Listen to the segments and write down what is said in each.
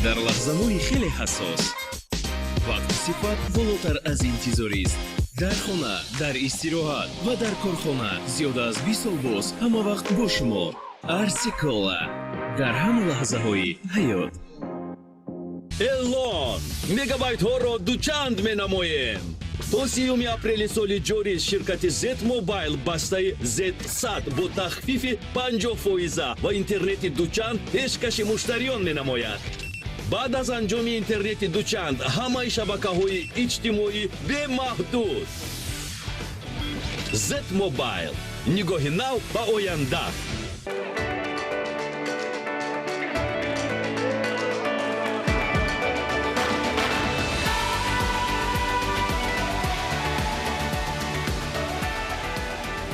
дар лаҳзаҳои хеле ҳассос. вақти сифат болотар аз интизорист. дар хона, дар истироҳат ва дар корхона зиёда аз 20 сол боз ҳама вақт бо шумо. Арсикола дар ҳама лаҳзаҳои ҳаёт. Эллон мегабайтҳоро дучанд менамоем. То 3 апрели соли ҷорӣ ширкати Z Mobile бастаи Z100 бо тахфифи 50% ва интернети дучанд пешкаши муштариён менамояд. баъд аз анҷоми интернети дучанд ҳамаи шабакаҳои иҷтимоӣ бемаҳдуд. Z Mobile нигоҳи нав ба оянда.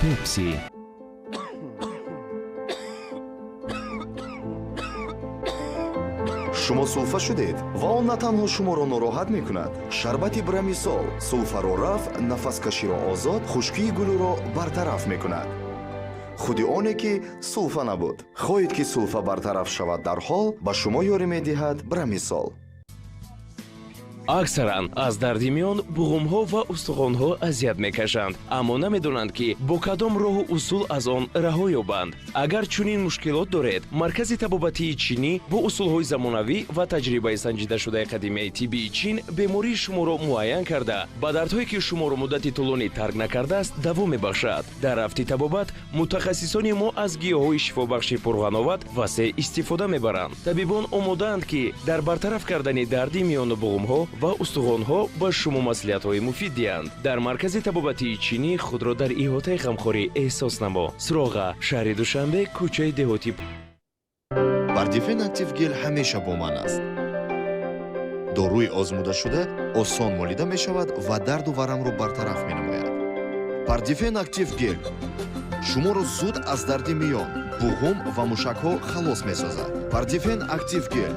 Pepsi. шумо сулфа шудед ва он на танҳо шуморо нороҳат мекунад. шарбати брамисол сулфаро раф, нафаскаширо озод, хушкии гулӯро бартараф мекунад. худи оне ки сулфа набуд. хоҳед ки сулфа бартараф шавад дарҳол, ба шумо ёрӣ медиҳад брамисол. аксаран аз дарди миён буғумҳо ва устухонҳо азият мекашанд, аммо намедонанд ки бо кадом роҳу усул аз он раҳо ёбанд. агар чунин мушкилот доред, маркази табобатии чинӣ бо усулҳои замонавӣ ва таҷрибаи санҷидашудаи қадимияи тиббии чин бемории шуморо муайян карда, ба дардҳое ки шуморо муддати тӯлонӣ тарк накардааст давом мебахшад. дар рафти табобат мутахассисони мо аз гиёҳҳои шифобахши пурғановат васеъ истифода мебаранд. табибон омодаанд ки дар бартараф кардани дарди миёну буғумҳо ва устухонҳо ба шумо маслиҳатҳои муфид диҳанд. дар маркази табобатии чинӣ худро дар иҳотаи ғамхорӣ эҳсос намо. суроға, шаҳри душанбе, кӯчаи деҳотӣ. Бардифен актив гел ҳамеша бо ман аст. доруи озмудашуда осон молида мешавад ва дарду варамро бартараф менамояд. Бардифен актив гел шуморо зуд аз дарди миён, буғум ва мушакҳо халос месозад. Бардифен актив гел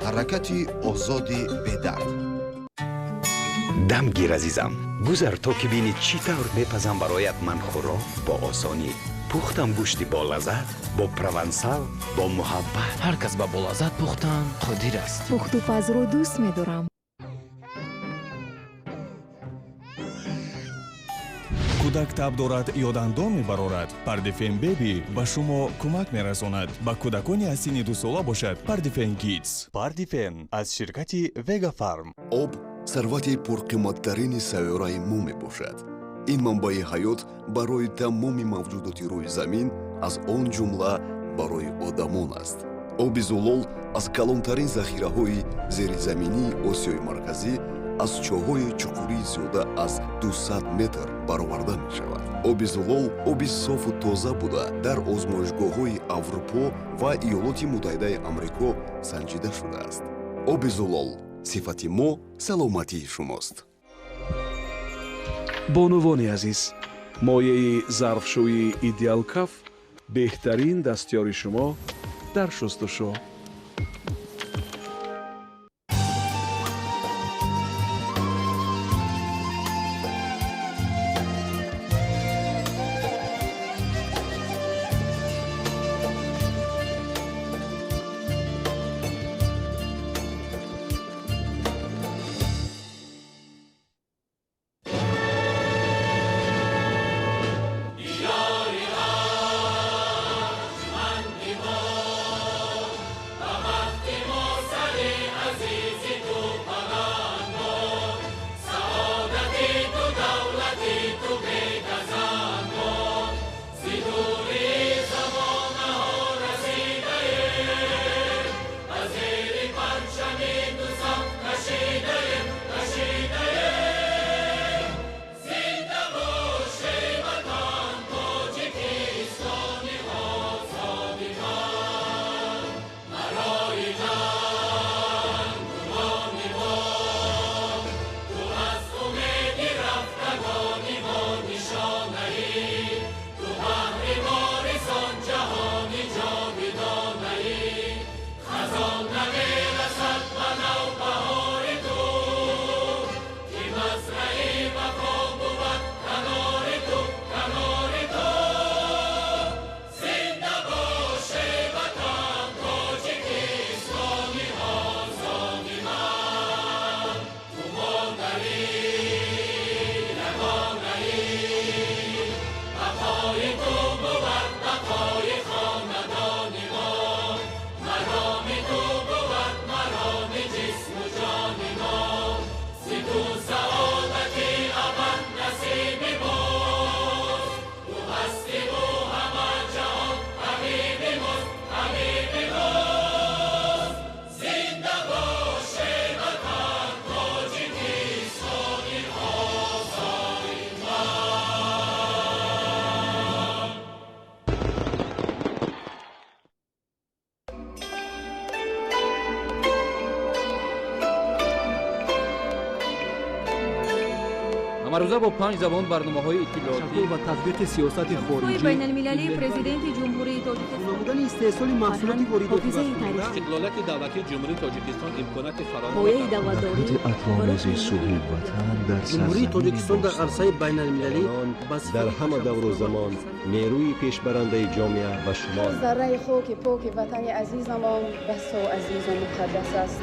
ҳаракати озоди бедард. дам гир азизам, гузар то ки бинӣ чӣ тавр мепазам бароят ман хӯрок бо осонӣ. пухтам гӯшти болаззат бо провансал бо муҳаббат. ҳар кас ба болаззат пухтан қодир аст. пухтупазро дӯст медорам. кӯдак таб дорад ё дандон мебарорад, Пардифен беби ба шумо кӯмак мерасонад. ба кӯдакони аз синни 2 сола бошад Пардифен Kids. Пардифен аз ширкати Vega Farm. об сарвати пурқиматтарини сайёраи мо мебошад. ин манбаи ҳаёт барои тамоми мавҷудоти рӯи замин, аз он ҷумла барои одамон аст. оби зулол аз калонтарин захираҳои зеризаминии осиёи марказӣ аз чоҳҳои чуқурии зиёда аз 200 метр бароварда мешавад. оби зулол оби софу тоза буда дар озмоишгоҳҳои аврупо ва иёлоти муттаҳидаи амрико санҷида шудааст. оби зулол сифати мо саломатии шумост. бонувони азиз, моеи зарфшӯи идеал каф беҳтарин дастёри шумо дар шустушӯ. амарӯза бо 5 забон барномаҳои иттилоотӣ ва татбиқи сиёсати хориҷӣ байналмилалии президенти ҷумҳурии тоҷикистон намудани истеҳсоли маҳсулоти воридотӣ ва истиқлолияти давлатии ҷумҳурии тоҷикистон имконоти ҳояи давлатдорӣ атромези сулҳи ватан дар ҷумҳурии тоҷикистон дар арсаи байналмилалӣ дар ҳама давру замон нерӯи пешбарандаи ҷомеа ва шумол зарраи хоки поки ватани азизамон басо азизу муқаддас аст.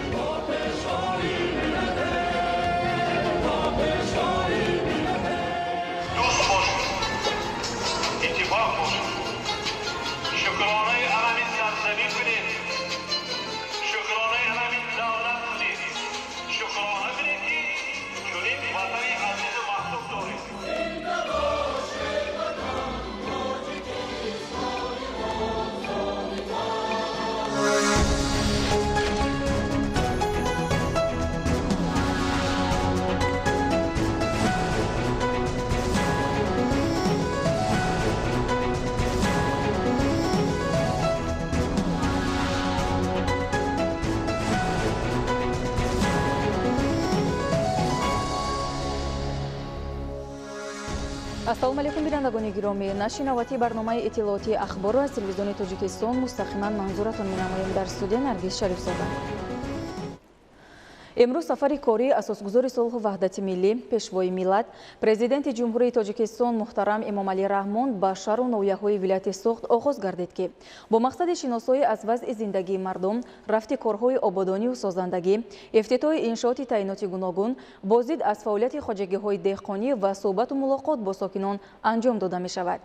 ассалому алайкум бинандагони гиромӣ, нашри навбатии барномаи иттилоотии ахборро аз телевизиони тоҷикистон мустақиман манзуратон менамоем. Дар студия Наргиз Шарифзода. امروز سفر کاری اساسگذار صلح و وحدت ملی پیشوای ملت президенти ҷумҳурии тоҷикистон муҳтарам эмомалӣ раҳмон ба шаҳру ноҳияҳои вилояти Суғд оғоз гардид ки бо мақсади шиносоӣ аз вазъи зиндагии мардум, рафти корҳои ободонию созандагӣ, ифтитоҳи иншооти таъиноти гуногун, боздид аз фаъолияти хоҷагиҳои деҳқонӣ ва суҳбату мулоқот бо сокинон анҷом дода мешавад.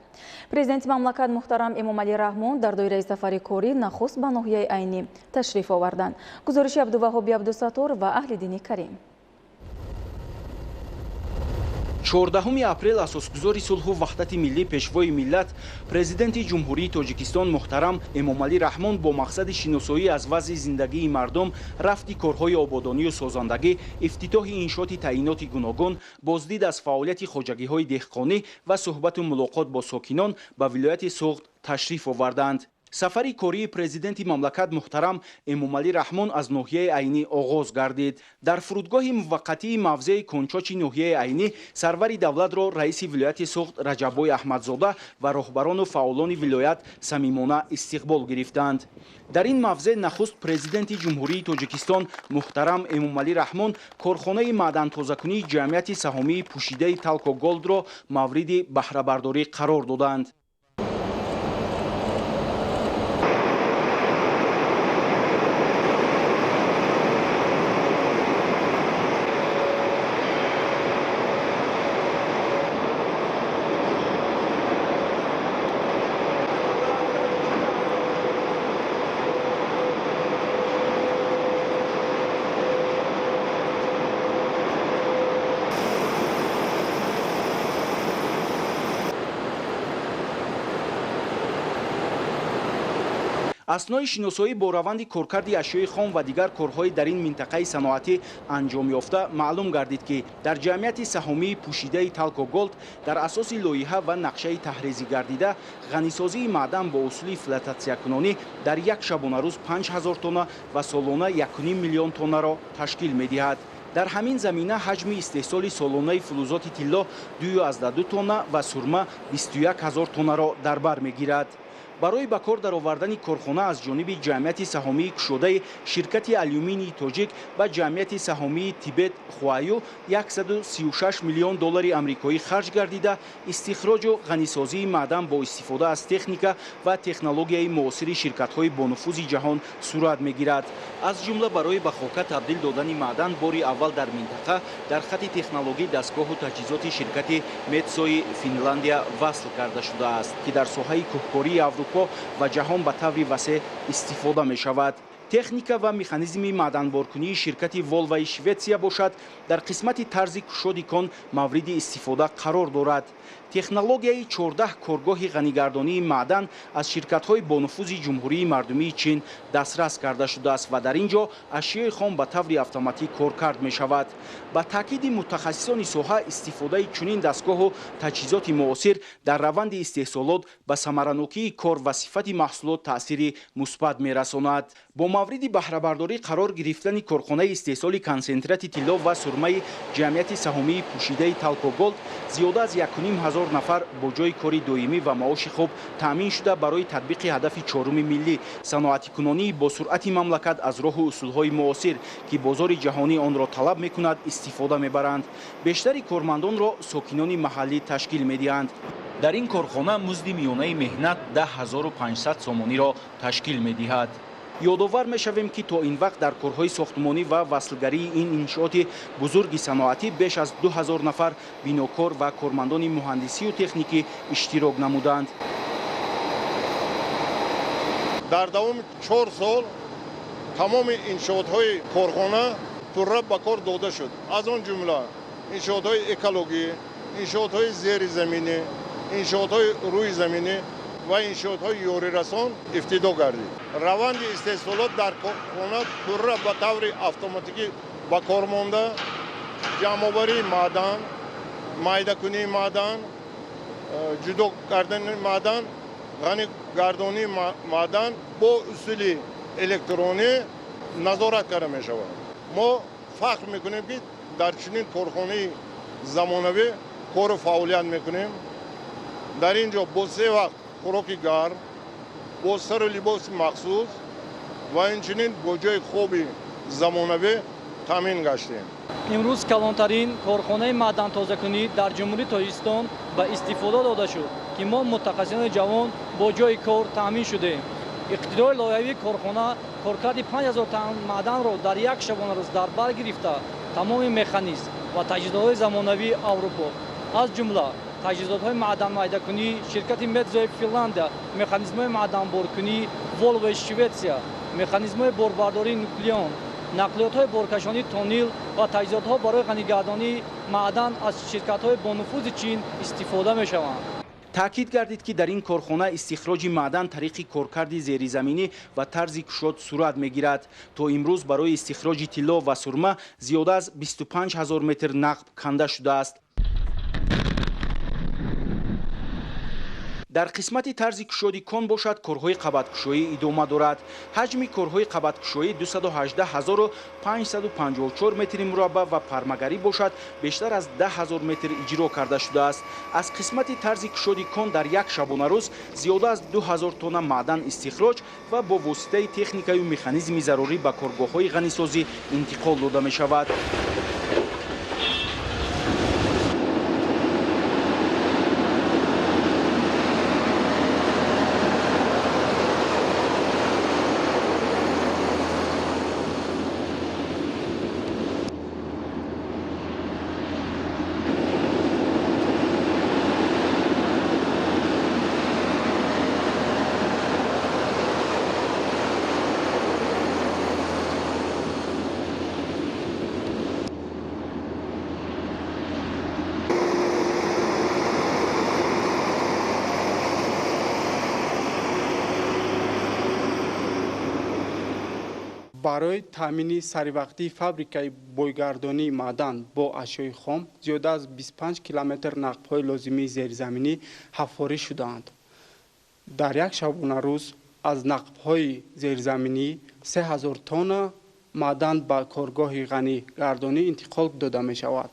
Президенти мамлакат муҳтарам эмомалӣ раҳмон дар доираи сафари корӣ нахуст ба ноҳияи Айнӣ ташриф оварданд. гузориши Абдуваҳоби Абдусаттор ва аҳли дини Карим. 14 апрел асосгузори сулҳу ваҳдати миллӣ пешвои миллат президенти ҷумҳурии тоҷикистон муҳтарам эмомалӣ раҳмон бо мақсади шиносоӣ аз вазъи зиндагии мардум, рафти корҳои ободонию созандагӣ, ифтитоҳи иншооти таъиноти гуногун, боздид аз фаъолияти хоҷагиҳои деҳқонӣ ва суҳбату мулоқот бо сокинон ба вилояти Суғд ташриф оварданд. сафари кории президенти мамлакат муҳтарам эмомалӣ раҳмон аз ноҳияи Айнӣ оғоз гардид. дар фурудгоҳи муваққатии мавзеи кончочи ноҳияи Айнӣ сарвари давлатро раиси вилояти Суғд Раҷаббой Аҳмадзода ва роҳбарону фаъолони вилоят самимона истиқбол гирифтанд. дар ин мавзе нахуст президенти ҷумҳурии тоҷикистон муҳтарам эмомалӣ раҳмон корхонаи маъдантозакунии ҷамъияти саҳомии пӯшидаи Талко Голдро мавриди баҳрабардорӣ қарор доданд. аснои шиносоӣ бо раванди коркарди ашёи хом ва дигар корҳои дар ин минтақаи саноатӣ анҷомёфта маълум гардид ки дар ҷамъияти саҳомии пӯшидаи Талко Голд дар асоси лоиҳа ва нақшаи таҳризӣ гардида ғанисозии маъдан бо усули флотатсиякунонӣ дар як шабонарӯз 5000 тонна ва солона 1.5 миллион тоннаро ташкил медиҳад. дар ҳамин замина ҳаҷми истеҳсоли солонаи фулӯзоти тилло 2.2 тонна ва сурма 21 000 тоннаро дар бар мегирад. барои ба кор даровардани корхона аз ҷониби ҷамъияти саҳомии кушодаи ширкати алюминии тоҷик ва ҷамъияти саҳомии Тибет Хуаю 136 миллион доллари амрикоӣ харҷ гардида истихроҷу ғанисозии маъдан бо истифода аз техника ва технологияи муосири ширкатҳои бонуфузи ҷаҳон сурат мегирад. аз ҷумла барои ба хока табдил додани маъдан бори аввал дар минтақа дар хати технологӣ дастгоҳу таҷҳизоти ширкати Метсои Финландия васл карда шудааст, ки дар соҳаи кӯҳкории Аврупо ва ҷаҳон ба таври васеъ истифода мешавад. техника ва механизми маъданборкунии ширкати Волваи Шветсия бошад дар қисмати тарзи кушоди кон мавриди истифода қарор дорад. технологияи 14 коргоҳи ғанигардонии маъдан аз ширкатҳои бонуфузи ҷумҳурии мардумии чин дастрас карда шудааст ва дар ин ҷо ашёи хом ба таври автоматик коркард мешавад. ба таъкиди мутахассисони соҳа истифодаи чунин дастгоҳу таҷҳизоти муосир дар раванди истеҳсолот ба самаранокии кор ва сифати маҳсулот таъсири мусбат мерасонад. бо мавриди баҳрабардорӣ қарор гирифтани корхонаи истеҳсоли консентрати тилло ва сурмаи ҷамъияти саҳомии пӯшидаи Talco Gold зиёда аз 1500 нафар бо ҷои кори доимӣ ва маоши хуб таъмин шуда барои татбиқи ҳадафи чоруми миллӣ саноатикунонии босуръати мамлакат аз роҳу усулҳои муосир ки бозори ҷаҳонӣ онро талаб мекунад истифода мебаранд. бештари кормандонро сокинони маҳаллӣ ташкил медиҳанд. дар ин корхона музди миёнаи меҳнат 10500 сомониро ташкил медиҳад. ёдовар мешавем ки то ин вақт дар корҳои сохтмонӣ ва васлгарии ин иншооти бузурги саноатӣ беш аз 2000 нафар бинокор ва кормандони муҳандисию техникӣ иштирок намуданд. дар давоми 4 сол тамоми иншоотҳои корхона пурра ба кор дода шуд. аз он ҷумла иншоотҳои экологӣ, иншоотҳои зери заминӣ, иншоотҳои рӯи заминӣ ва иншоотҳои ёрирасон ифтидо гардид. раванди истеҳсолот дар корхона пурра ба таври автоматикӣ ба кор монда, ҷамъоварии маъдан, майдакунии маъдан, ҷудо кардани маъдан, ғанигардонии маъдан бо усули электронӣ назорат карда мешавад. мо фахр мекунем ки дар чунин корхонаи замонавӣ кору фаъолият мекунем. дар ин ҷо бо 3 вақт хӯроки гарм, бо сару либоси махсус ва инчунин бо ҷои хоби замонавӣ таъмин гаштем. имрӯз калонтарин корхонаи маъдантозакунӣ дар ҷумҳурии Тоҷикистон ба истифода дода шуд ки мо мутахассисони ҷавон бо ҷои кор таъмин шудем. иқтидори лоиҳавии корхона коркарди 5000 тонн маъданро дар як шабонарӯз дар бар гирифта тамоми механизм ва таҷҳизотҳои замонавии Аврупо аз ҷумла таҷҳизотҳои маъданмайдакунӣ ширкати Медзои Финландия, механизмҳои маъданборкунӣ Volvo Шветсия, механизмҳои борбардории Нуклеон, нақлиётҳои боркашонии Тонил ва таҷҳизотҳо барои ғанигардонии маъдан аз ширкатҳои бонуфузи чин истифода мешаванд. таъкид гардид ки дар ин корхона истихроҷи маъдан тариқи коркарди зеризаминӣ ва тарзи кушод сурат мегирад. то имрӯз барои истихроҷи тилло ва сурма зиёда аз 25000 метр нақб канда шудааст. дар қисмати тарзи кушоди кон бошад корҳои қабаткушоӣ идома дорад. ҳаҷми корҳои қабаткушоӣ 218554 метри мураббаъ ва пармагарӣ бошад бештар аз 10000 метр иҷро карда шудааст. аз қисмати тарзи кушоди кон дар як шабонарӯз зиёда аз 2000 тонна маъдан истихроҷ ва бо воситаи техникаю механизми зарурӣ ба коргоҳҳои ғанисозӣ интиқол дода мешавад. барои таъмини саривақтии фабрикаи бойгардонии маъдан бо ашёи хом зиёда аз 25 километр нақбҳои лозимии зеризаминӣ ҳафорӣ шудаанд. дар як шабонарӯз аз нақбҳои зеризаминӣ 3000 тонна маъдан ба коргоҳи ғанигардонӣ интиқол дода мешавад.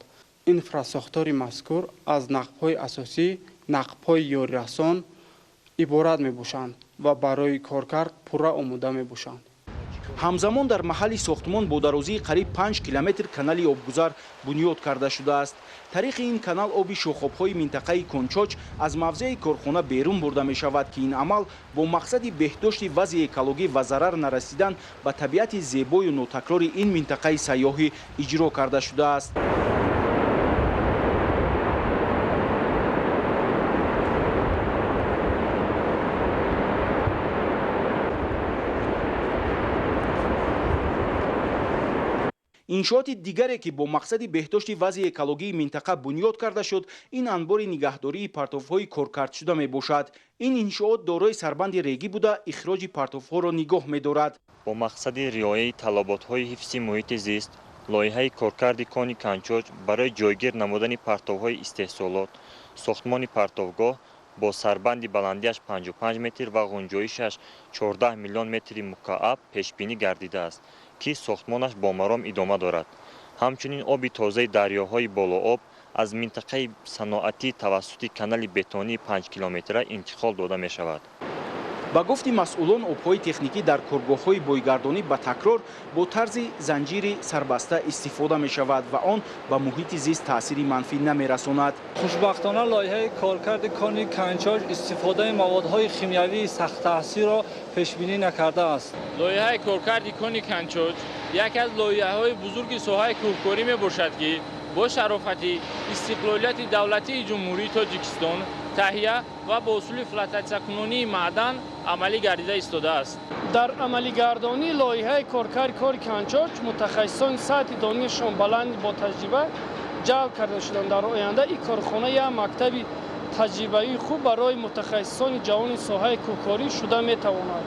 инфрасохтори мазкур аз нақбҳои асосӣ, нақбҳои ёрирасон иборат мебошанд ва барои коркард пурра омода мебошанд. ҳамзамон дар маҳалли сохтмон бо дарозии қариб 5 километр канали обгузар бунёд карда шудааст. тариқи ин канал оби шохобҳои минтақаи Кончоч аз мавзеи корхона берун бурда мешавад ки ин амал бо мақсади беҳдошти вазъи экологӣ ва зарар нарасидан ба табиати зебою нотакрори ин минтақаи сайёҳӣ иҷро карда шудааст. иншоати дигаре ки бо мақсади беҳдошти вазъи экологии минтақа бунёд карда шуд, ин анбори нигаҳдории партовҳои коркардшуда мебошад. ин иншоот дорои сарбанди регӣ буда ихроҷи партовҳоро нигоҳ медорад. бо мақсади риояи талаботҳои ҳифзи муҳити зист, лоиҳаи коркарди кони Канчоч барои ҷойгир намудани партовҳои истеҳсолот, сохтмони партовгоҳ бо сарбанди баландиаш 55 метр ва ғунҷоишаш 14 миллион метри мукааб пешбинӣ гардидааст, ки сохтмонаш бомаром идома дорад. ҳамчунин оби тозаи дарёҳои болооб аз минтақаи саноатӣ тавассути канали бетонии 5 километра интиқол дода мешавад. ба гуфти масъулон, обҳои техникӣ дар коргоҳҳои бойгардонӣ ба такрор бо тарзи занҷири сарбаста истифода мешавад ва он ба муҳити зист таъсири манфӣ намерасонад. хушбахтона лоиҳаи коркарди кони Канчоч истифодаи маводҳои химиявии сахттаъсирро пешбинӣ накардааст. лоиҳаи коркарди кони Канчоч яке аз лоиҳаҳои бузурги соҳаи кӯҳкорӣ мебошад, ки бо шарофати истиқлолияти давлатии ҷумҳурии Тоҷикистон таҳия ва бо усули флотатсиякунонии маъдан амалӣ гардида истодааст. дар амалигардонии лоиҳаи коркарди кони Канчоч мутахассисони сатҳи донишашон баланд бо таҷриба ҷалб карда шуданд. дар оянда ин корхона як мактаби таҷрибавии хуб барои мутахассисони ҷавони соҳаи кӯҳкорӣ шуда метавонад.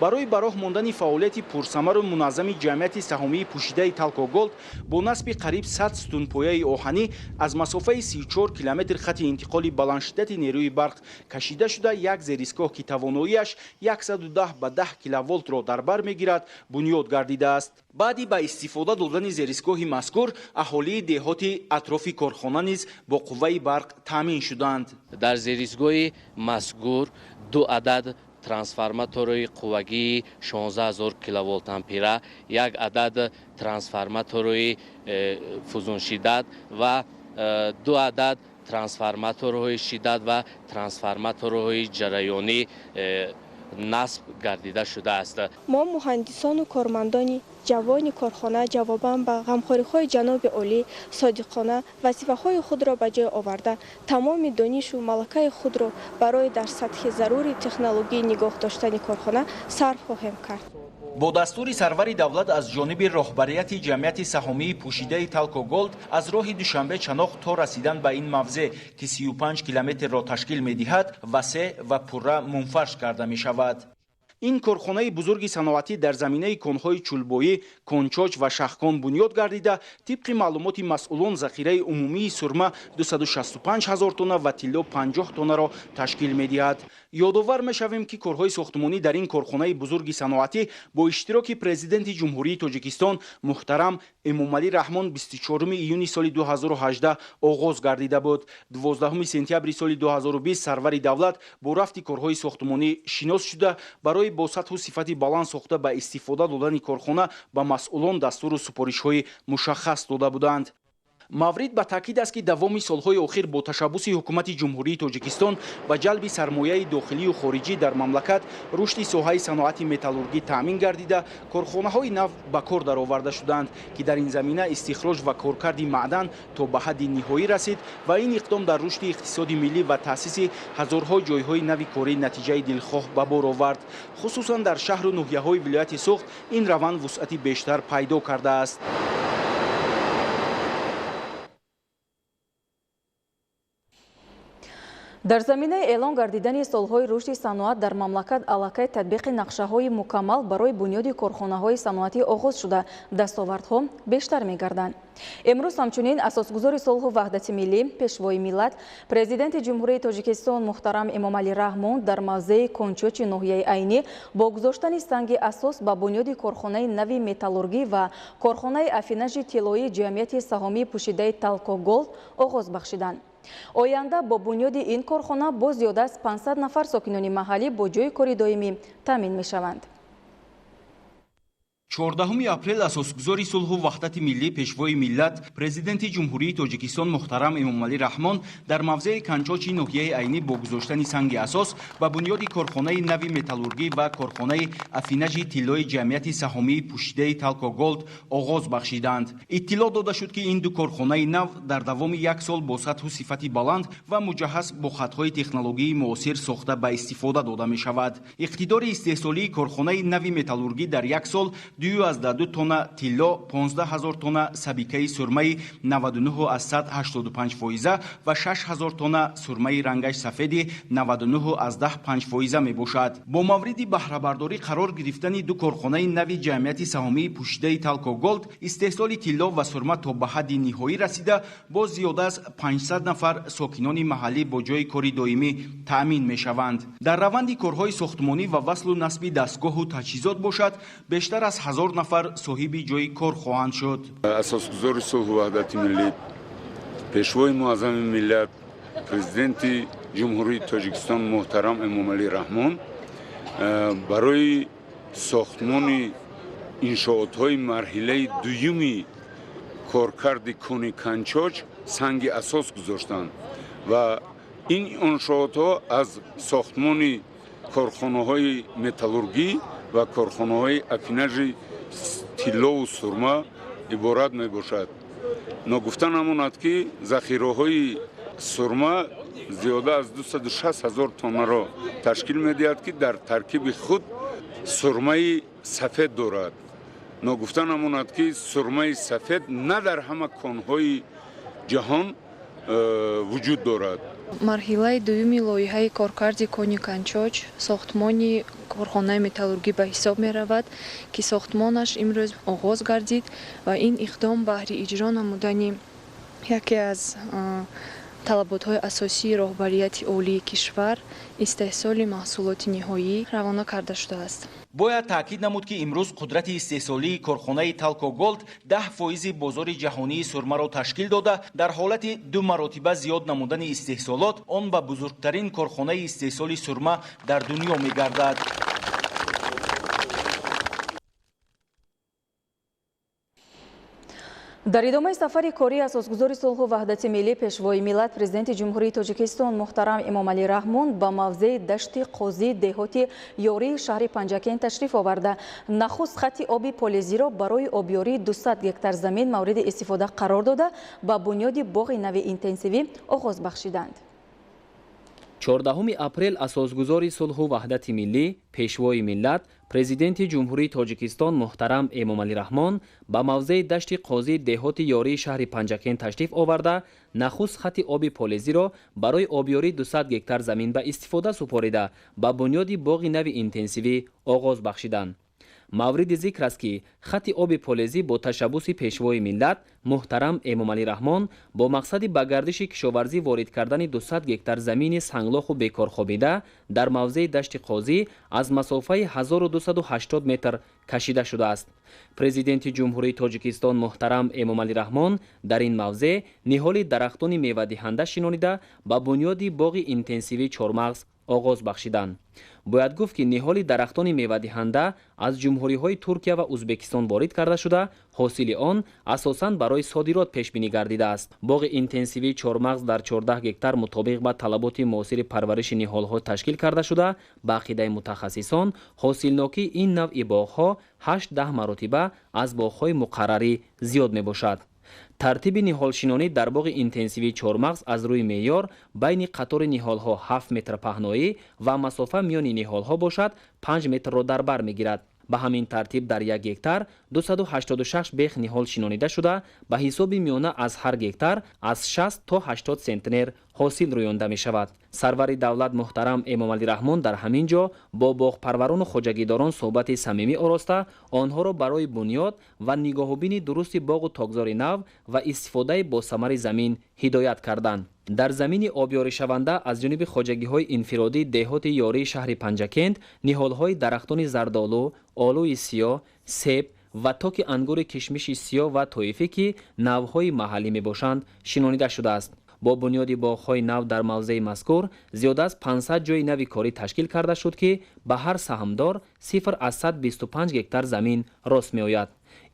барои ба роҳ мондани фаъолияти пурсамару муназзами ҷамъияти саҳомии пӯшидаи Talco Gold бо насби қариб 100 стунпояи оҳанӣ аз масофаи 34 километр хати интиқоли баландшиддати нерӯи барқ кашида шуда, як зеристгоҳ ки тавоноиаш 110 ба 10 киловолтро дар бар мегирад бунёд гардидааст. баъди ба истифода додани зеристгоҳи мазкур, аҳолии деҳоти атрофи корхона низ бо қувваи барқ таъмин шуданд. дар зеристгоҳи мазкур 2 адад трансформатори қуввагии 16000 киловолт ампера, як адад трансформатори фузуншиддат ва 2 адад трансформаторҳои шиддат ва трансформаторҳои ҷараёнӣ насб гардида шудааст. мо муҳандисону кормандони ҷавони корхона ҷавобан ба ғамхориҳои ҷаноби олӣ содиқона вазифаҳои худро ба ҷой оварда, тамоми донишу малакаи худро барои дар сатҳи зарури технологӣ нигоҳ доштани корхона сарф хоҳем кард. бо дастури сарвари давлат аз ҷониби роҳбарияти ҷамъияти саҳомии пӯшидаи Talco Gold аз роҳи Душанбе Чаноқ то расидан ба ин мавзеъ, ки 35 километрро ташкил медиҳад, васеъ ва пурра мунфарш карда мешавад. ин корхонаи бузурги саноатӣ дар заминаи конҳои чӯлбоӣ, кончоч ва шахкон бунёд гардида, тибқи маълумоти масъулон захираи умумии сурма 265 000 тонна ва тилло 50 тоннаро ташкил медиҳад. ёдовар мешавем, ки корҳои сохтмонӣ дар ин корхонаи бузурги саноатӣ бо иштироки президенти ҷумҳурии Тоҷикистон муҳтарам Эмомалӣ Раҳмон 24 июни соли 2018 оғоз гардида буд. 12 сентябри соли 2020 сарвари давлат бо рафти корҳои сохтмонӣ шинос шуда, барои бо сатҳу сифати баланд сохта ба истифода додани корхона ба масъулон дастуру супоришҳои мушаххас дода буданд. маврид ба таъкид аст, ки давоми солҳои охир бо ташаббуси ҳукумати ҷумҳурии Тоҷикистон ба ҷалби сармояи дохилию хориҷӣ дар мамлакат рушди соҳаи саноати металлургӣ таъмин гардида, корхонаҳои нав ба кор дароварда шуданд, ки дар ин замина истихроҷ ва коркарди маъдан то ба ҳадди ниҳоӣ расид ва ин иқдом дар рушди иқтисоди миллӣ ва таъсиси ҳазорҳо ҷойҳои нави корӣ натиҷаи дилхоҳ ба бор овард. хусусан дар шаҳру ноҳияҳои вилояти Суғд ин раванд вусъати бештар пайдо кардааст. дар заминаи эълон гардидани солҳои рушди саноат дар мамлакат аллакай татбиқи нақшаҳои мукаммал барои бунёди корхонаҳои саноатӣ оғоз шуда, дастовардҳо бештар мегарданд. имрӯз ҳамчунин асосгузори солҳу ваҳдати миллӣ, пешвои миллат, президенти ҷумҳурии Тоҷикистон муҳтарам Эмомалӣ Раҳмон дар мавзеи Кончочи ноҳияи Айнӣ бо гузоштани санги асос ба бунёди корхонаи нави металлургӣ ва корхонаи афинажи тиллоии ҷамъияти саҳомии пӯшидаи Talco Gold оғоз бахшиданд. оянда бо бунёди ин корхона бо зиёда аз 500 нафар сокинони маҳаллӣ бо ҷои кори доимӣ таъмин мешаванд. 14 апрел асосгузори сулҳу ваҳдати миллӣ, пешвои миллат, президенти ҷумҳурии Тоҷикистон муҳтарам Эмомалӣ Раҳмон дар мавзеи Канчочи ноҳияи Айнӣ бо гузоштани санги асос ба бунёди корхонаи нави металлургӣ ва корхонаи афинажи тиллои ҷамъияти саҳомии пӯшидаи Talco Gold оғоз бахшиданд. иттилоъ дода шуд, ки ин ду корхонаи нав дар давоми як сол бо сатҳу сифати баланд ва муҷаҳҳаз бо хатҳои технологии муосир сохта ба истифода дода мешавад. иқтидори истеҳсолии корхонаи нави металлургӣ дар як сол 212 тонна тилло, 15000 тонна сабикаи сурмаи 99 аз 185% ва 6000 тонна сурмаи рангаш сафеди 99 аз 10% мебошад. бо мавриди баҳрабардорӣ қарор гирифтани ду корхонаи нави ҷамъияти саҳомии пӯшидаи Talco Gold истеҳсоли тилло ва сурма то ба ҳадди ниҳоӣ расида, бо зиёда аз 500 нафар сокинони маҳаллӣ бо ҷои кори доимӣ таъмин мешаванд. дар раванди корҳои сохтмонӣ ва васлу насби дастгоҳу таҷҳизот бошад, бештар аз 1000 нафар соҳиби ҷои кор хоҳанд шуд. асосгузори сулҳу ваҳдати миллӣ, пешвои муаззами миллат, президенти ҷумҳурии Тоҷикистон муҳтарам Эмомалӣ Раҳмон барои сохтмони иншоотҳои марҳилаи дуюми коркарди кони Канчоч санги асос гузоштанд ва ин иншоотҳо аз сохтмони корхонаҳои металлургӣ ва корхонаҳои аффинажи тиллову сурма иборат мебошад. ногуфта намонад ки захираҳои сурма зиёда аз 206 000 тоннаро ташкил медиҳад ки дар таркиби худ сурмаи сафед дорад. ногуфта намонад ки сурмаи сафед на дар ҳама конҳои ҷаҳон вуҷуд дорад. марҳилаи дуюми лоиҳаи коркарди кони Канчоч сохтмони корхонаи металлургӣ ба ҳисоб меравад, ки сохтмонаш имрӯз оғоз гардид ва ин иқдом баҳри иҷро намудани яке аз талаботҳои асосии роҳбарияти олии кишвар истеҳсоли маҳсулоти ниҳоӣ равона карда шудааст. бояд таъкид намуд ки имрӯз қудрати истеҳсолии корхонаи Talco Gold 10% бозори ҷаҳонии сурмаро ташкил дода, дар ҳолати 2 маротиба зиёд намудани истеҳсолот он ба бузургтарин корхонаи истеҳсоли сурма дар дунё мегардад. дар идомаи сафари кории асосгузори сулҳу ваҳдати миллӣ пешвои миллат президенти ҷумҳурии Тоҷикистон муҳтарам Эмомалӣ Раҳмон ба мавзеи дашти Қозӣ деҳоти ёрии шаҳри Панҷакен ташриф оварда нахуст хатти оби полезиро барои обёрии 200 гектар замин мавриди истифода қарор дода ба бунёди боғи нави интенсивӣ оғоз бахшиданд. 14 апрел асосгузори сулҳу ваҳдати миллӣ пешвои миллат президенти ҷумҳурии Тоҷикистон муҳтарам Эмомалӣ Раҳмон ба мавзеи дашти Қозӣ деҳоти ёрии шаҳри Панҷакен ташриф оварда нахуст хатти оби полезиро барои обёрии 200 гектар замин ба истифода супорида ба бунёди боғи нави интенсивӣ оғоз бахшиданд. мавриди зикр аст ки хатти оби полезӣ бо ташаббуси пешвои миллат муҳтарам Эмомалӣ Раҳмон бо мақсади ба гардиши кишоварзӣ ворид кардани 200 гектар замини санглоху бекорхобида дар мавзеи дашти Қозӣ аз масофаи 1280 метр кашида шудааст. президенти ҷумҳурии Тоҷикистон муҳтарам Эмомалӣ Раҳмон дар ин мавзе ниҳоли дарахтони мевадиҳанда шинонида ба бунёди боғи интенсивӣ чормағз оғоз бахшиданд. бояд гуфт ки ниҳоли дарахтони мевадиҳанда аз ҷумҳуриҳои Туркия ва Узбекистон ворид карда шуда, ҳосили он асосан барои содирот пешбинӣ гардидааст. боғи интенсивӣ чормағз дар 14 гектар мутобиқ ба талаботи муосири парвариши ниҳолҳо ташкил карда шуда, ба ақидаи мутахассисон ҳосилнокии ин навъи боғҳо 8-10 маротиба аз боғҳои муқаррарӣ зиёд мебошад. тартиби ниҳолшинонӣ дар боғи интенсивии чормағз аз рӯи меъёр байни қатори ниҳолҳо 7 метр паҳноӣ ва масофа миёни ниҳолҳо бошад 5 метрро дар бар мегирад. ба ҳамин тартиб дар 1 гектар 286 бех ниҳол шинонида шуда, ба ҳисоби миёна аз ҳар гектар аз 60 то 80 сентнер ҳосил рӯёнда мешавад. сарвари давлат муҳтарам Эмомалӣ Раҳмон дар ҳамин ҷо бо боғпарварону хоҷагидорон суҳбати самимӣ ороста, онҳоро барои бунёд ва нигоҳубини дурусти боғу тогзори нав ва истифодаи босамари замин ҳидоят карданд. дар замини обёришаванда аз ҷониби хоҷагиҳои инфиродии деҳоти ёрии шаҳри Панҷакент ниҳолҳои дарахтони зардолу, олӯи сиёҳ, себ ва токи ангури кишмиши сиёҳ ва тоифӣ ки навъҳои маҳаллӣ мебошанд шинонида шудааст. бо бунёди боғҳои нав дар мавзеи мазкур зиёда аз 500 ҷойи нави корӣ ташкил карда шуд ки ба ҳар саҳмдор 0 аз 125 гектар замин рост меояд.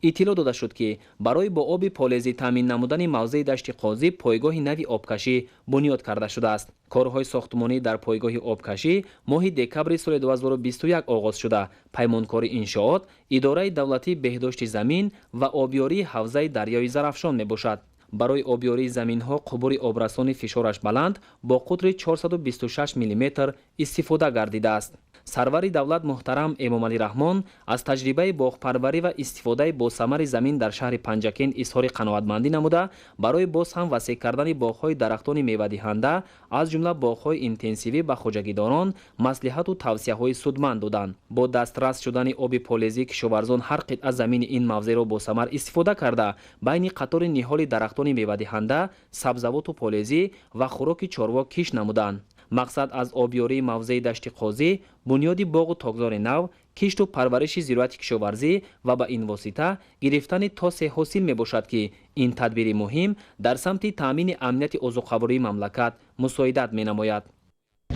иттилоъ дода шуд ки барои бо оби полезӣ таъмин намудани мавзеи дашти Қозӣ пойгоҳи нави обкашӣ бунёд карда шудааст. корҳои сохтмонӣ дар пойгоҳи обкашӣ моҳи декабри соли 2021 оғоз шуда, паймонкори иншоот, идораи давлатии беҳдошти замин ва обёрии ҳавзаи дарёи Зарафшон мебошад. барои обёрии заминҳо қубури обрасони фишораш баланд бо қутри 426 мм истифода гардидааст. сарвари давлат муҳтарам эмомалӣ раҳмон аз таҷрибаи боғпарварӣ ва истифодаи босамари замин дар шаҳри панҷакен изҳори қаноатмандӣ намуда, барои боз ҳам васеъ кардани боғҳои дарахтони мевадиҳанда, аз ҷумла боғҳои интенсивӣ ба хоҷагидорон маслиҳату тавсияҳои судманд доданд. Бо дастрас шудани оби полезӣ, кишоварзон ҳар қитъа замини ин мавзеъро босамар истифода карда, байни қатори ниҳоли дарахтони мевадиҳанда, сабзавоту полезӣ ва хӯроки чорво киш намуданд. мақсад аз обёрии мавзеи дашти қозӣ, бунёди боғу тогзори нав, кишту парвариши зироати кишоварзӣ ва ба ин восита гирифтани то се ҳосил мебошад ки ин тадбири муҳим дар самти таъмини амнияти озуқавории мамлакат мусоидат менамояд.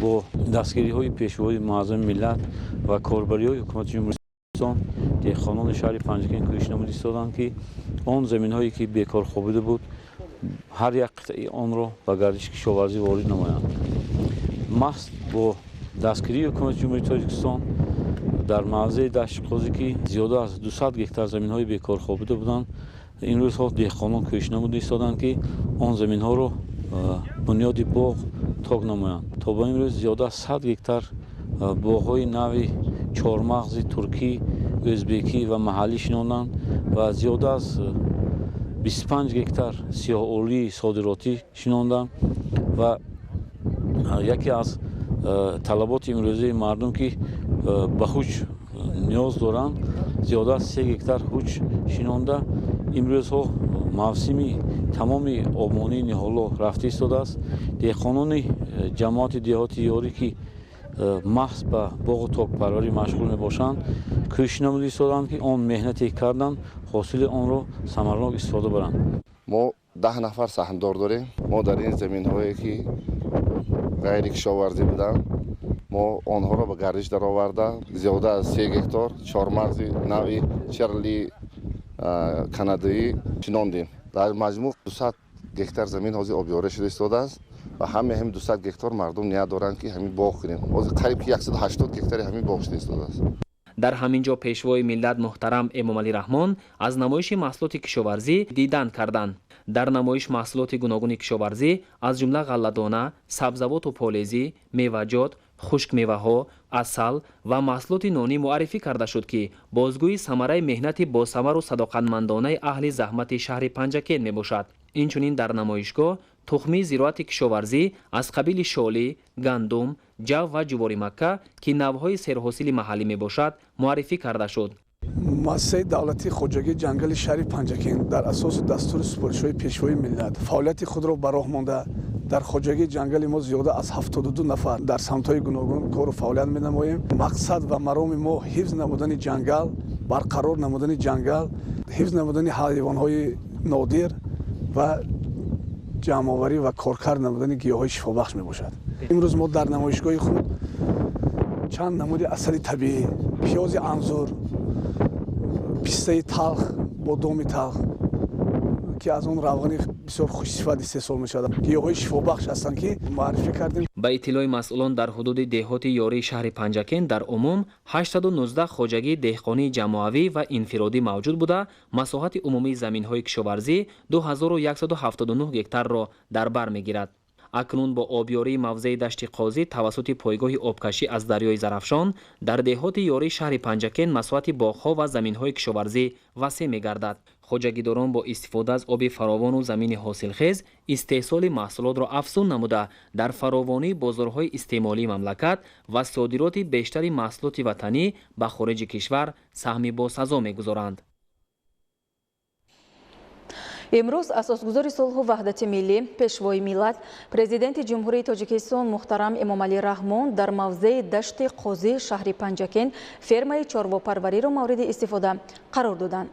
бо дастгириҳои пешвои муаззами миллат ва корбариҳои ҳукумати ҷумҳурии Тоҷикистон деҳқонони шаҳри Панҷакен кӯшиш намуд истоданд ки он заминҳое ки бекор хобида буд, ҳар як қитъаи онро ба гардиши кишоварзӣ ворид намоянд. маҳз бо дастгирии ҳукумати ҷумҳурии Тоҷикистон дар мавзеи дашти қозӣ ки зиёда аз 200 гектар заминҳои бекор хобида буданд, ин рӯзҳо деҳқонон кӯшиш намуда истоданд ки он заминҳоро бунёди боғ тог намоянд. То ба имрӯз зиёда аз 100 гектар боғҳои нави чормағзи туркӣ, ӯзбекӣ ва маҳаллӣ шинонданд ва зиёда аз 25 гектар сиёҳолии содиротӣ шинонданд ва яке аз талаботи имрӯзаи мардум ки ба ҳуҷ ниёз доранд, зиёда аз 3 гектар ҳуҷ шинонда имрӯзҳо мавсими тамоми обмонии ниҳоло рафта истодааст. деҳқонони ҷамоати деҳоти ёрӣ ки маҳз ба боғу токпарварӣ машғул мебошанд, кӯшиш намуда истоданд ки он меҳнате карданд, ҳосили онро самаранок истифода баранд. мо 10 нафар саҳмдор дорем. мо дар ин заминҳое ки ғайри кишоварзӣ буданд, мо онҳоро ба гардиш дароварда зиёда аз 3 гектар чормағзи нави черли канадоӣ шинондем. дар маҷмӯъ 200 гектар замин ҳозир обёра шуда истодааст ва ҳамаи ҳамин 200 гектар мардум ният доранд ки ҳамин боғ кунем. ҳозир қариб 180 гектари ҳамин боғ шуда истодааст. дар ҳамин ҷо пешвои миллат муҳтарам эмомалӣ раҳмон аз намоиши маҳсулоти кишоварзӣ дидан карданд. дар намоиш маҳсулоти гуногуни кишоварзӣ аз ҷумла ғалладона, сабзавоту полезӣ, меваҷот, хушкмеваҳо, асал ва маҳсулоти нонӣ муаррифӣ карда шуд ки бозгӯи самараи меҳнати босамару садоқатмандонаи аҳли заҳмати шаҳри Панҷакен мебошад. инчунин дар намоишгоҳ тухмии зироати кишоварзӣ аз қабили шолӣ, гандум, ҷав ва ҷуворимакка ки навъҳои серҳосили маҳаллӣ мебошад муаррифӣ карда шуд. муассисаи давлатии хоҷагии ҷангали шаҳри Панҷакен дар асоси дастури супоришҳои пешвои миллат фаъолияти худро ба роҳ монда дар хоҷагии ҷангали мо зиёда аз 72 нафар дар самтҳои гуногун кору фаъолият менамоем. мақсад ва мароми мо ҳифз намудани ҷангал, барқарор намудани ҷангал, ҳифз намудани ҳайвонҳои нодир ва ҷамъоварӣ ва коркард намудани гиёҳҳои шифобахш мебошад. имрӯз мо дар намоишгоҳи худ чанд намуди асали табиӣ, пиёзи анзур, пистаи талх, бодоми талх ки аз он равғани бисёр хушсифат истеҳсол мешавад, гиёҳҳои шифобахш ҳастанд ки муаррифӣ кардем. ба иттилои масъулон дар ҳудуди деҳоти ёрии шаҳри Панҷакен дар умум 819 хоҷагии деҳқонии ҷамоавӣ ва инфиродӣ мавҷуд буда, масоҳати умумии заминҳои кишоварзӣ 2179 гектарро дар бар мегирад. акнун бо обёрии мавзеи дашти қозӣ тавассути пойгоҳи обкашӣ аз дарёи Зарафшон дар деҳоти ёрии шаҳри Панҷакен масоҳати боғҳо ва заминҳои кишоварзӣ васеъ мегардад. хоҷагидорон бо истифода аз оби фаровону замини ҳосилхез истеҳсоли маҳсулотро афзун намуда, дар фаровонии бозорҳои истеъмолии мамлакат ва содироти бештари маҳсулоти ватанӣ ба хориҷи кишвар саҳми босазо мегузоранд. имрӯз асосгузори сулҳу ваҳдати миллӣ, пешвои миллат, президенти ҷумҳурии Тоҷикистон муҳтарам Эмомалӣ Раҳмон дар мавзеи дашти қозӣ шаҳри Панҷакен фермаи чорвопарвариро мавриди истифода қарор доданд.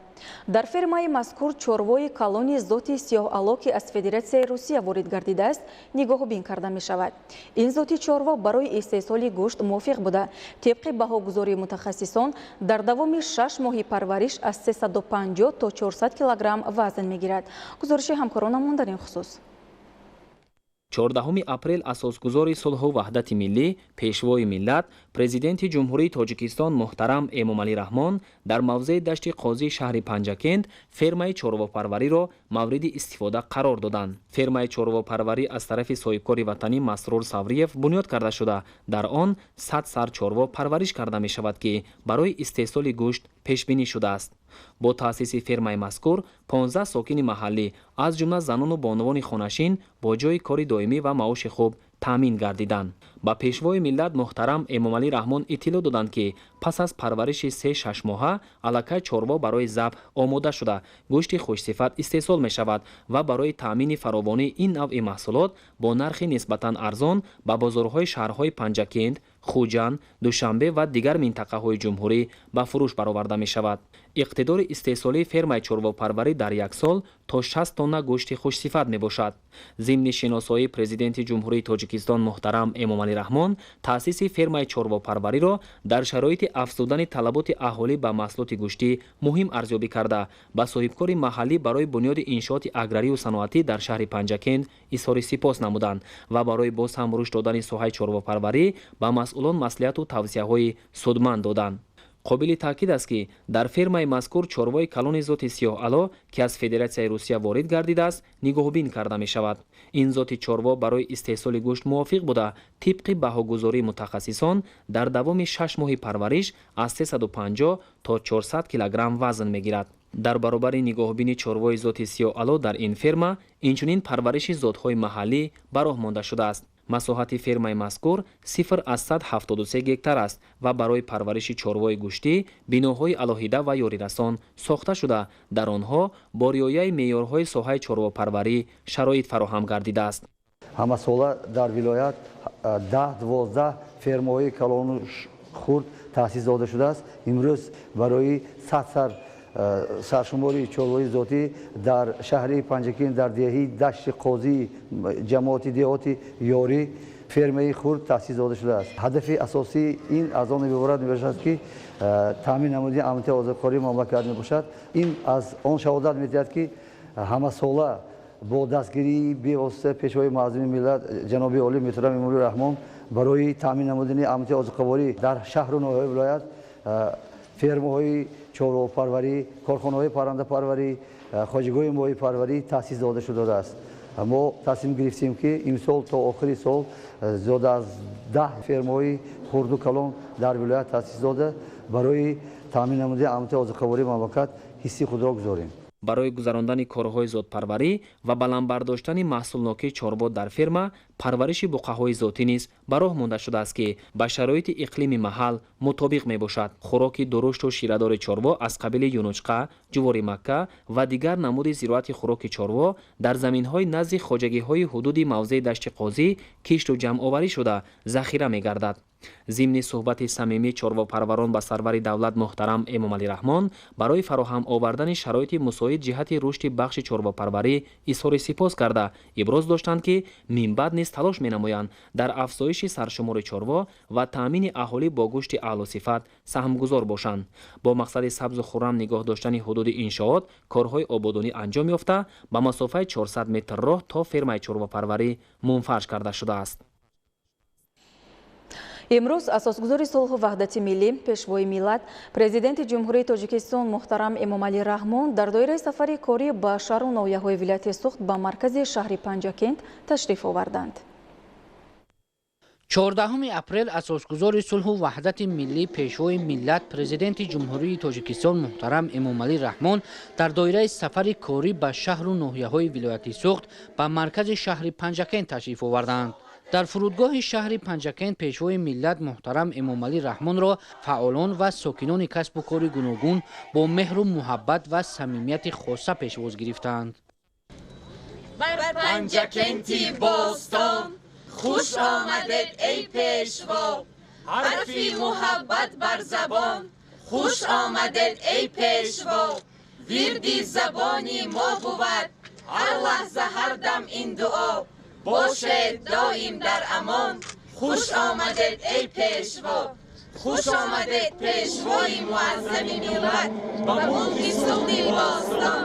дар фермаи мазкур чорвои калони зоти сиёҳало ки аз Федератсияи Русия ворид гардидааст нигоҳубин карда мешавад. ин зоти чорво барои истеҳсоли гӯшт мувофиқ буда, тибқи баҳогузории мутахассисон дар давоми 6 моҳи парвариш аз 350 то 400 килограмм вазн мегирад. гузориши ҳамкоронамон дар ин хусус. 14 апрел асосгузори сулҳу ваҳдати миллӣ, пешвои миллат, президенти ҷумҳурии Тоҷикистон муҳтарам Эмомалӣ Раҳмон дар мавзеи дашти қозии шаҳри Панҷакент фермаи чорвопарвариро мавриди истифода қарор доданд. Фермаи чорвопарварӣ аз тарафи соҳибкори ватанӣ Масрур Савриев бунёд карда шуда, дар он 100 сар чорво парвариш карда мешавад, ки барои истеҳсоли гӯшт пешбинӣ шудааст. бо таъсиси фермаи мазкур 15 сокини маҳаллӣ аз ҷумла занону бонувони хонашин бо ҷои кори доимӣ ва маоши хуб таъмин гардиданд. ба пешвои миллат муҳтарам Эмомалӣ Раҳмон иттилоъ доданд, ки пас аз парвариши 3-6 моҳа аллакай чорво барои забҳ омода шуда гӯшти хушсифат истеҳсол мешавад ва барои таъмини фаровонии ин навъи маҳсулот бо нархи нисбатан арзон ба бозорҳои шаҳрҳои Панҷакент, Хуҷанд, Душанбе ва дигар минтақаҳои ҷумҳурӣ ба фурӯш бароварда мешавад. иқтидори истеҳсолии фермаи чорвопарварӣ дар як сол то 60 тонна гӯшти хушсифат мебошад. зимни шиносоии президенти ҷумҳурии Тоҷикистон муҳтарам Эмомалӣ Раҳмон таъсиси фермаи чорвопарвариро дар шароити афзудани талаботи аҳолӣ ба маҳсулоти гӯштӣ муҳим арзёбӣ карда ба соҳибкори маҳаллӣ барои бунёди иншооти аграрию саноатӣ дар шаҳри Панҷакент изҳори сипос намуданд ва барои боз ҳам рушд додани соҳаи чорвопарварӣ ба масъулон маслиҳату тавсияҳои судманд доданд. қобили таъкид аст, ки дар фермаи мазкур чорвои калони зоти сиёҳало, ки аз Федератсияи Русия ворид гардидааст, нигоҳубин карда мешавад. ин зоти чорво барои истеҳсоли гӯшт мувофиқ буда, тибқи баҳогузории мутахассисон дар давоми 6 моҳи парвариш аз 350 то 400 килограмм вазн мегирад. дар баробари нигоҳубини чорвои зоти сиёҳало дар ин ферма инчунин парвариши зотҳои маҳаллӣ ба роҳ монда шудааст. масоҳати фермаи мазкур 0,73 гектар аст ва барои парвариши чорвои гӯштӣ биноҳои алоҳида ва ёрирасон сохта шуда, дар онҳо бо риояи меъёрҳои соҳаи чорвопарварӣ шароит фароҳам гардидааст. ҳамасола дар вилоят 10-12 фермаҳои калону хурд таъсис дода шудааст. имрӯз барои 100 сар саршумори чорвои зотӣ дар шаҳри Панҷакент дар деҳаи дашти қозии ҷамоати деҳоти ёрӣ фермаи хурд таъсис дода шудааст. ҳадафи асосии ин аз он меборад мебошад, ки таъмин намудани амнияти озодкории мамлакат мебошад. ин аз он шаҳодат медиҳад, ки ҳамасола бо дастгирии бевосита пешвои муаззими миллат ҷаноби олӣ муҳтарам Эмомалӣ Раҳмон барои таъмин намудани амнияти озодқаворӣ дар шаҳру ноҳияҳои вилоят фермаҳои чорвопарварӣ, корхонаҳои паррандапарварӣ, хоҷагоҳи моҳипарварӣ таъсис дода шудааст. мо тасмим гирифтем, ки имсол то охири сол зиёда аз 10 фермаҳои хурду калон дар вилоят таъсис дода барои таъмин намудани амнияти озодқавории мамлакат ҳисси худро гузорем. барои гузарондани корҳои зотпарварӣ ва баландбардоштани маҳсулнокии чорво дар ферма, парвариши буқаҳои зотӣ низ ба роҳ монда шудааст, ки ба шароити иқлими маҳал мутобиқ мебошад. хӯроки дурушту ширадори чорво аз қабили юнучқа, ҷувори макка ва дигар намуди зироати хӯроки чорво дар заминҳои назди хоҷагиҳои ҳудуди мавзеи дашти қозӣ кишту ҷамъоварӣ шуда захира мегардад. зимни суҳбати самимии чорвопарварон ба сарвари давлат муҳтарам Эмомалӣ Раҳмон барои фароҳам овардани шароити мусоид ҷиҳати рушди бахши чорвопарварӣ изҳори сипос карда, иброз доштанд, ки минбаъд низ талош менамоянд дар афзоиши саршумори чорво ва таъмини аҳолӣ бо гӯшти аълусифат саҳмгузор бошанд. бо мақсади сабзу хуррам нигоҳ доштани ҳудуди иншоот, корҳои ободонӣ анҷом ёфта, ба масофаи 400 метр роҳ то фермаи чорвопарварӣ мунфарш карда шудааст. имрӯз асосгузори сулҳу ваҳдати миллӣ, пешвои миллат, президенти ҷумҳурии Тоҷикистон муҳтарам Эмомалӣ Раҳмон дар доираи сафари корӣ ба шаҳру ноҳияҳои вилояти Суғд ба маркази шаҳри Панҷакент ташриф оварданд. 14 апрел асосгузори сулҳу ваҳдати миллӣ, пешвои миллат, президенти ҷумҳурии Тоҷикистон муҳтарам Эмомалӣ Раҳмон дар доираи сафари корӣ ба шаҳру ноҳияҳои вилояти Суғд ба маркази шаҳри Панҷакент ташриф оварданд. дар фурудгоҳи шаҳри Панҷакент пешвои миллат муҳтарам Эмомалӣ Раҳмонро фаъолон ва сокинони касбу кори гуногун бо меҳру муҳаббат ва самимияти хоса пешвоз гирифтанд. бар Панҷакенти бостон хуш омадед эй пешво, ҳарфи муҳаббат бар забон хуш омадед эй пешво, вирди забони мо бувад ҳар лаҳза ҳар дам ин дуо, бошед доим дар амон хуш омадед эй пешво, хуш омадед пешвои муаззами миллат ба мулки Суғди бостон.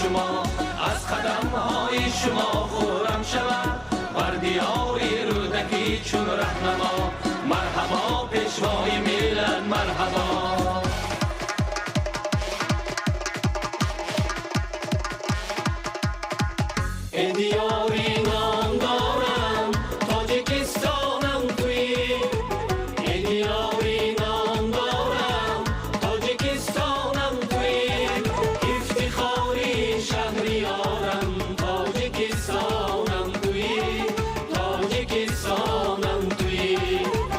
شما از قدمهای شما خورم شود بر دیاری رودکی چون رهنما مرحبا پیشوای ملت مرحبا ای دیاری نام دارم تاجیکستانم توی ای دیاری نام دارم تاجیکستانم توی افتخاری شهریارم تاجیکستانم توی تاجیکستانم توی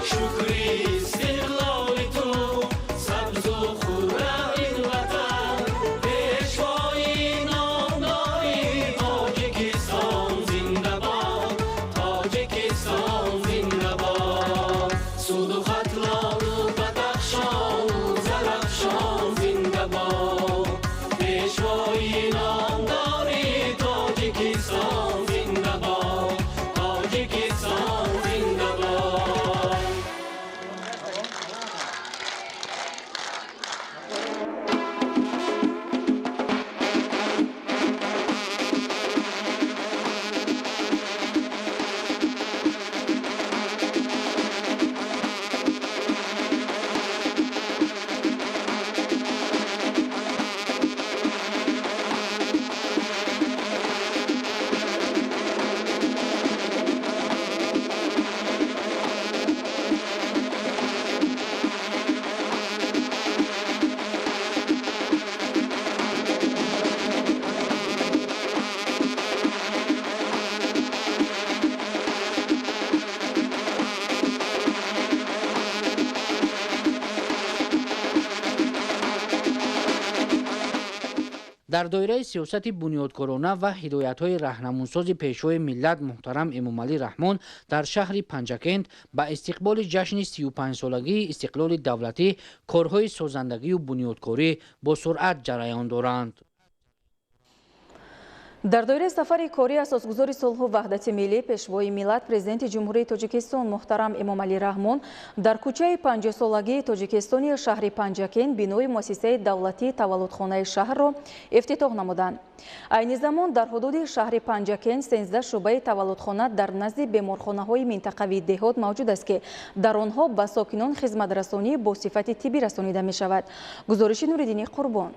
شکری استقلال تو سبز و خورم این وطن پیشوای نامداری تاجیکستان زنده باد تاجیکستان زنده باد سود و ختلان و بدخشان و زرفشان زنده باد پیشوای نامداری تاجیکستان زنده باد تاجیکستان زنده باد در دایره سیاست بنیادکارانه و هدایت‌های راهنمونساز پیشوای ملت محترم امامعلی رحمان در شهر پنجکند به استقبال جشن 35 سالگی استقلال دولتی کارهای سازندگی و بنیادکاری با سرعت جریان دارند. در دایره سفر کاری اساسگذار صلح و وحدت ملی پیشوای ملت پرزیدنت جمهوری تاجیکستان محترم امامعلی رحمان در کوچه 50 سالگی تاجیکستانی شهر پنجکند بینوی مؤسسه دولتی تولدخانه شهر را افتتاح نمودند. عین زمان در حدود شهر پنجکند 13 شعبه تولدخانه در نزد بیمارخانه‌های منطقوی دهات موجود است که در آنها به ساکنان خدمت رسانی با صفت طبی رسانیده می شود. گزارش نوریدینی قربان.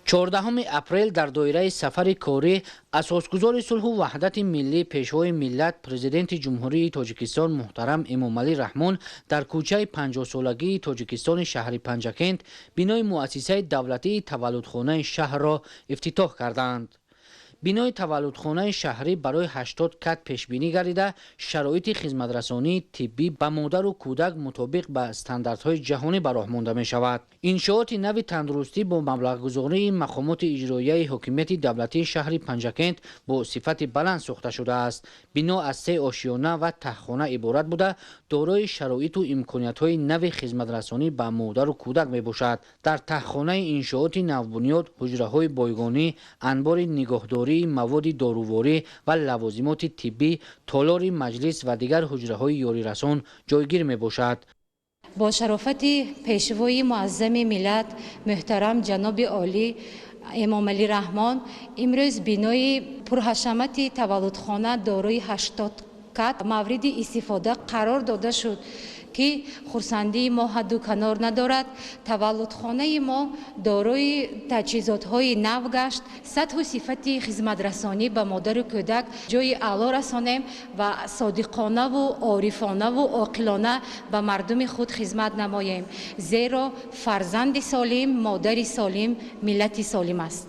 14 اپریل در دایره سفر کاری اساسگذار صلح و وحدت ملی پیشوای ملت پرزیدنت جمهوری تاجیکستان محترم امامعلی رحمان در کوچه 50 سالگی تاجیکستان شهر پنجکند بینای مؤسسه دولتی تولدخانه شهر را افتتاح کردند. بینای تولدخانه شهری برای 80 کت پیشبینی گردیده شرایط خدمترسانی طبی به مادر و کودک مطابق به استانداردهای جهانی به راه مانده می شود. انشاءات نو تندرستی با مبلغ گذاری مقامات اجرایی حکومت دولتی شهر پنجکند با صفت بلند ساخته شده است. بنا از 3 آشیانه و تهخانه عبارت بوده دارای شرایط و امکانیت‌های نو خدمترسانی به مادر و کودک می باشد. در تهخانه انشاءات نوبنیاد حجره‌های بایگانی، انبار نگهداری مواد داروواری و لوازمات طبی، تالار مجلس و دیگر حجره‌های یاری رسان جایگیر می باشد. با شرافت پیشوای معظم ملت محترم جناب عالی امامعلی رحمان امروز بینای پرحشمت تولدخانه دارای 80 کت مورد استفاده قرار داده شد که خرسندی ما حد و کنار ندارد. تولدخانه ما دارای تجهیزات‌های نو گشت. سطح و صفت خدمترسانی به مادر و کودک جای اعلی رسانیم و صادقانه و عارفانه و عاقلانه به مردم خود خدمت نماییم، زیرا فرزند سالم مادر سالم ملت سالم است.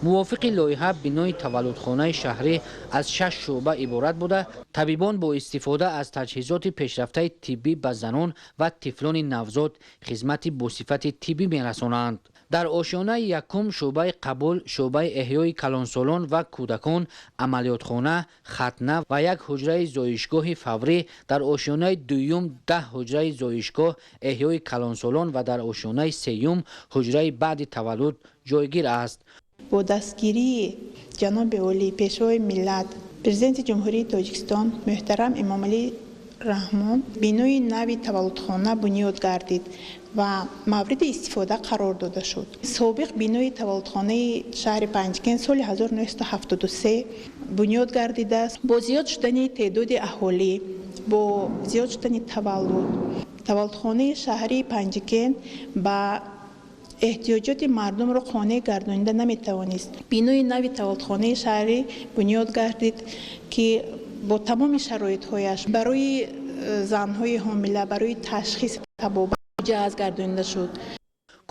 موافق لایحه بینای تولدخانه شهری از 6 شعبه عبارت بوده طبیبان با استفاده از تجهیزات پیشرفته طبی به زنان و طفلان نوزاد خدمت با صفت طبی می‌رسانند. در آشیانه یکم شعبه قبول، شعبه احیای کلانسالان و کودکان، عملیاتخانه، ختنه و یک حجره زایشگاه فوری، در آشیانه دوم 10 حجره زایشگاه احیای کلانسالان و در آشیانه سوم حجره بعد تولد جایگیر است. با دستگیری جناب عالی پیشوای ملت پرزیدنت جمهوری تاجیکستان محترم امامعلی раҳмон бинои нави таваллудхона бунёд гардид ва мавриди истифода қарор дода шуд. собиқ бинои таваллудхонаи шаҳри Панҷкен соли 1973 бунёд гардидааст. бо зиёд шудани теъдоди аҳолӣ, бо зиёд шудани таваллудхонаи шаҳри Панҷкен ба эҳтиёҷоти мардумро қонеъ гардонида наметавонист. бинои нави таваллудхонаи шаҳрӣ бунёд гардид ки бо тамоми шароитҳояш барои занҳои ҳомила, барои ташхис табобат муҷаҳҳаз гардонида шуд.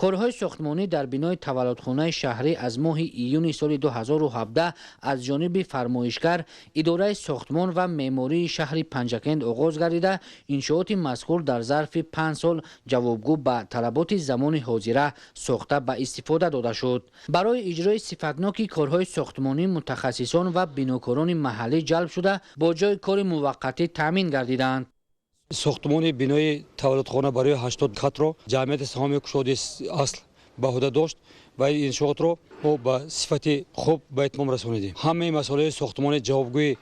корҳои сохтмонӣ дар бинои таваллудхонаи шаҳрӣ аз моҳи июни соли 2017 аз ҷониби фармоишгар идораи сохтмон ва меъмории шаҳри Панҷакент оғоз гардида, иншооти мазкур дар зарфи 5 сол ҷавобгӯ ба талаботи замони ҳозира сохта ба истифода дода шуд. барои иҷрои сифатноки корҳои сохтмонӣ мутахассисон ва бинокорони маҳаллӣ ҷалб шуда бо ҷои кори муваққатӣ таъмин гардиданд. сохтмони бинои таваллудхона барои 80 хатро ҷамъияти саҳоми кушоди асл ба ӯҳда дошт ва ин иншоотро мо ба сифати хуб ба итмом расонидем. ҳамаи масъолаи сохтмонӣ ҷавобгӯи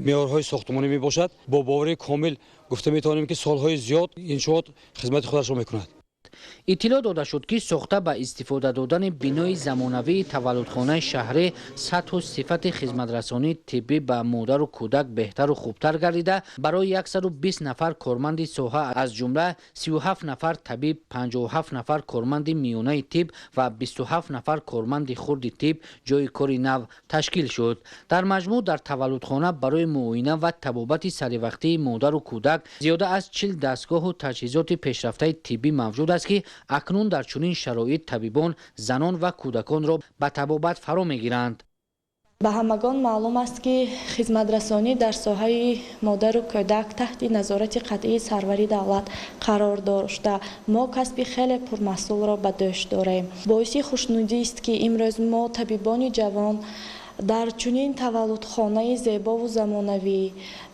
меъёрҳои сохтмонӣ мебошад. бо боварии комил гуфта метавонем ки солҳои зиёд иншоот хизмати худашро мекунад. иттилоъ дода шуд ки сохта ба истифода додани бинои замонавии таваллудхонаи шаҳрӣ сатҳу сифати хизматрасонии тиббӣ ба модару кӯдак беҳтару хубтар гардида, барои 120 нафар корманди соҳа аз ҷумла 37 нафар табиб, 57 нафар корманди миёнаи тиб ва 27 нафар корманди хурди тиб ҷойи кори нав ташкил шуд. дар маҷмӯъ дар таваллудхона барои муоина ва табобати саривақтии модару кӯдак зиёда аз 40 дастгоҳу таҷҳизоти пешрафтаи тиббӣ мавҷуд аст ки акнун дар чунин шароит табибон занон ва кӯдаконро ба табобат фаро мегиранд. ба ҳамагон маълум аст ки хизматрасонӣ дар соҳаи модару кӯдак таҳти назорати қатъии сарвари давлат қарор дошта мо касби хеле пурмасъулро ба дӯш дорем. боиси хушнудист ки имрӯз мо табибони ҷавон дар чунин таваллудхонаи зебову замонавӣ